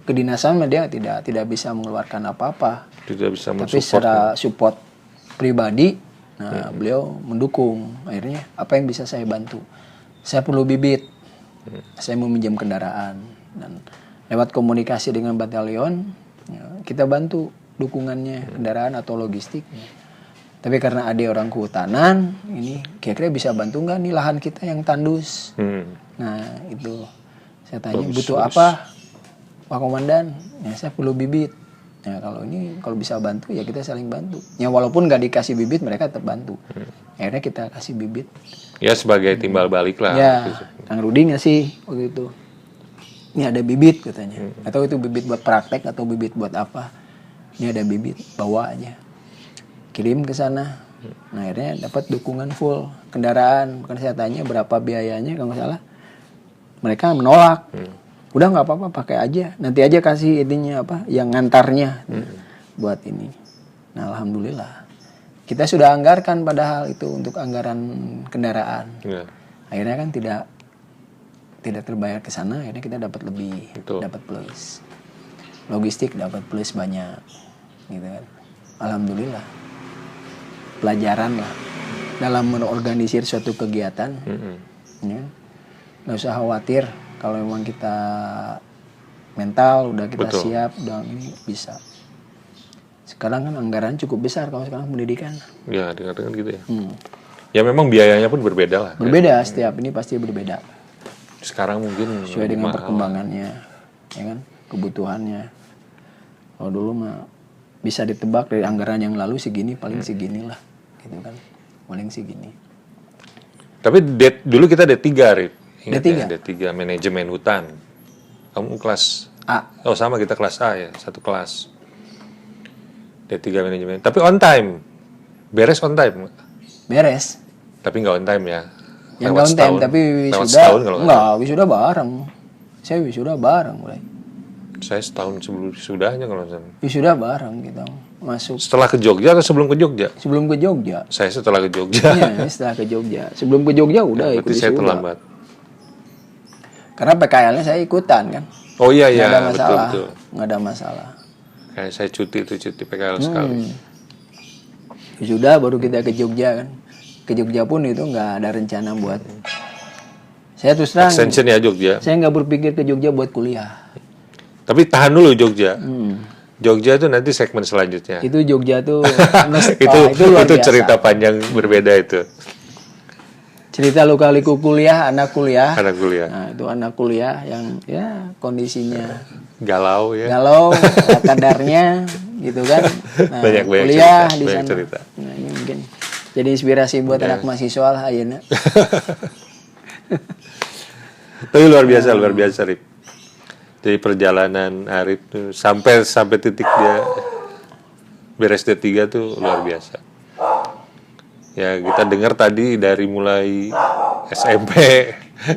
Speaker 2: kedinasan dia tidak bisa mengeluarkan apa-apa.
Speaker 1: Tidak bisa mensupport.
Speaker 2: Tapi secara support pribadi, nah beliau mendukung. Akhirnya apa yang bisa saya bantu? Saya perlu bibit. Saya mau minjam kendaraan dan lewat komunikasi dengan batalion kita bantu dukungannya kendaraan atau logistiknya. Tapi karena ada orang kehutanan, ini kira-kira bisa bantu nggak nih lahan kita yang tandus? Nah itu saya tanya butuh apa, Pak Komandan? Ya saya perlu bibit. Ya kalau bisa bantu ya kita saling bantu. Ya walaupun nggak dikasih bibit mereka tetap bantu. Akhirnya kita kasih bibit.
Speaker 1: Ya sebagai timbal balik lah.
Speaker 2: Ya Kang Rudi ngasih waktu itu. Ini ada bibit katanya. Atau itu bibit buat praktek atau bibit buat apa? Ini ada bibit, bawa aja. Kirim ke sana. Nah akhirnya dapat dukungan full kendaraan. Bukan saya tanya berapa biayanya kalau nggak salah. Mereka menolak. Udah nggak apa-apa pakai aja, nanti aja kasih intinya apa yang ngantarnya buat ini. Nah alhamdulillah kita sudah anggarkan padahal itu untuk anggaran kendaraan. Akhirnya kan tidak terbayar ke sana, akhirnya kita dapat lebih, dapat plus logistik, dapat plus banyak gitu kan. Alhamdulillah pelajaran lah dalam mengorganisir suatu kegiatan. Ya, nggak usah khawatir. Kalau memang kita mental udah kita siap, udah ini bisa. Sekarang kan anggaran cukup besar kalau sekarang pendidikan.
Speaker 1: Ya, dengar-dengar gitu ya. Ya memang biayanya pun berbeda lah.
Speaker 2: Berbeda, setiap ini pasti berbeda.
Speaker 1: Sekarang mungkin
Speaker 2: sesuai dengan perkembangannya, ya kan, kebutuhannya. Kalau dulu mah bisa ditebak dari anggaran yang lalu segini, paling seginilah, gitu kan, paling segini.
Speaker 1: Tapi dulu kita D3, Rip.
Speaker 2: D3?
Speaker 1: D3 manajemen hutan. Kamu kelas
Speaker 2: A.
Speaker 1: Oh sama kita kelas A ya, satu kelas. D3 manajemen. Tapi on time. Beres on time?
Speaker 2: Beres.
Speaker 1: Tapi nggak on time ya?
Speaker 2: Yang nggak on time, tapi wisuda. Enggak, wisuda bareng. Saya wisuda bareng mulai.
Speaker 1: Saya setahun sebelum wisudanya kalau nggak salah.
Speaker 2: Wisuda bareng kita masuk.
Speaker 1: Setelah ke Jogja atau sebelum ke Jogja?
Speaker 2: Sebelum ke Jogja.
Speaker 1: Saya setelah ke Jogja.
Speaker 2: Iya, setelah ke Jogja. Sebelum ke Jogja udah ikut wisuda.
Speaker 1: Berarti saya terlambat.
Speaker 2: Karena PKL-nya saya ikutan kan.
Speaker 1: Oh iya
Speaker 2: nggak ada masalah.
Speaker 1: Betul.
Speaker 2: Nggak ada masalah.
Speaker 1: Kayak saya cuti PKL sekali.
Speaker 2: Sudah baru kita ke Jogja kan. Ke Jogja pun itu nggak ada rencana buat. Saya terus terang.
Speaker 1: Extension ya Jogja.
Speaker 2: Saya nggak berpikir ke Jogja buat kuliah.
Speaker 1: Tapi tahan dulu Jogja. Jogja itu nanti segmen selanjutnya.
Speaker 2: Itu Jogja tuh.
Speaker 1: itu luar biasa. Cerita panjang berbeda itu.
Speaker 2: Cerita luka-liku kuliah, anak kuliah.
Speaker 1: Nah,
Speaker 2: itu anak kuliah yang ya kondisinya
Speaker 1: galau ya.
Speaker 2: Galau, kadarnya gitu kan. Nah,
Speaker 1: banyak
Speaker 2: kuliah
Speaker 1: cerita,
Speaker 2: di sana.
Speaker 1: Cerita.
Speaker 2: Nah, ini mungkin jadi inspirasi buat anak mahasiswa lah ayeuna.
Speaker 1: Tapi luar biasa Rip. Jadi perjalanan Arif tuh sampai titik dia beres D3 tuh luar biasa. Ya kita dengar tadi dari mulai SMP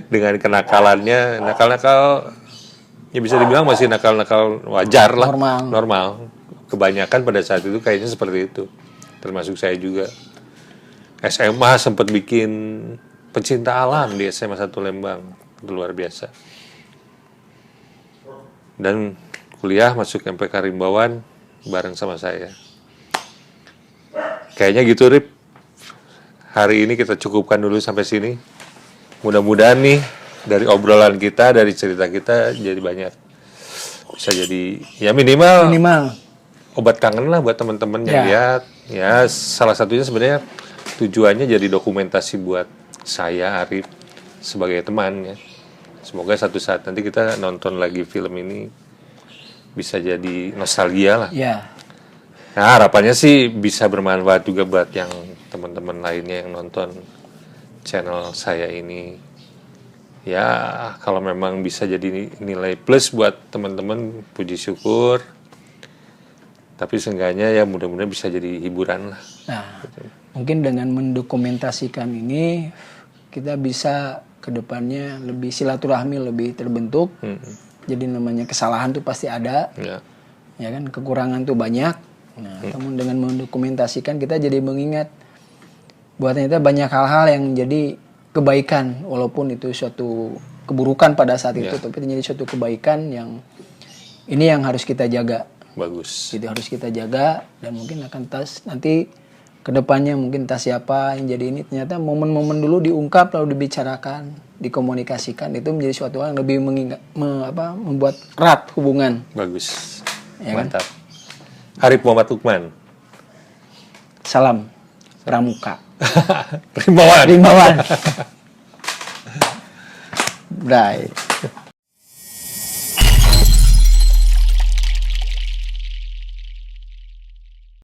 Speaker 1: dengan kenakalannya, nakal ya bisa dibilang masih nakal wajar lah, normal. Kebanyakan pada saat itu kayaknya seperti itu, termasuk saya juga. SMA sempat bikin pecinta alam di SMA 1 Lembang, itu luar biasa. Dan kuliah masuk MPK Rimbawan bareng sama saya. Kayaknya gitu Rip. Hari ini kita cukupkan dulu sampai sini. Mudah-mudahan nih dari obrolan kita, dari cerita kita jadi banyak. Bisa jadi ya minimal obat kangen lah buat teman-teman yang lihat. Ya salah satunya sebenarnya tujuannya jadi dokumentasi buat saya Arif sebagai teman ya. Semoga satu saat nanti kita nonton lagi film ini bisa jadi nostalgia lah.
Speaker 2: Ya.
Speaker 1: Nah harapannya sih bisa bermanfaat juga buat yang teman-teman lainnya yang nonton channel saya ini. ya kalau memang bisa jadi nilai plus buat teman-teman, puji syukur. Tapi seenggaknya ya mudah-mudahan bisa jadi hiburan lah.
Speaker 2: Nah, mungkin dengan mendokumentasikan ini kita bisa kedepannya lebih silaturahmi lebih terbentuk. Jadi namanya kesalahan tuh pasti ada, ya kan, kekurangan tuh banyak. Nah, namun dengan mendokumentasikan kita jadi mengingat bahwa ternyata banyak hal-hal yang jadi kebaikan, walaupun itu suatu keburukan pada saat itu, tapi menjadi suatu kebaikan yang ini yang harus kita jaga.
Speaker 1: Bagus.
Speaker 2: Jadi harus kita jaga, dan mungkin akan nanti kedepannya mungkin entah siapa yang jadi ini, ternyata momen-momen dulu diungkap lalu dibicarakan, dikomunikasikan, itu menjadi suatu hal yang lebih membuat erat hubungan.
Speaker 1: Bagus.
Speaker 2: Ya,
Speaker 1: mantap. Kan? Arif Muhammad Lukman.
Speaker 2: Salam Pramuka.
Speaker 1: Rimbawan.
Speaker 2: Bray.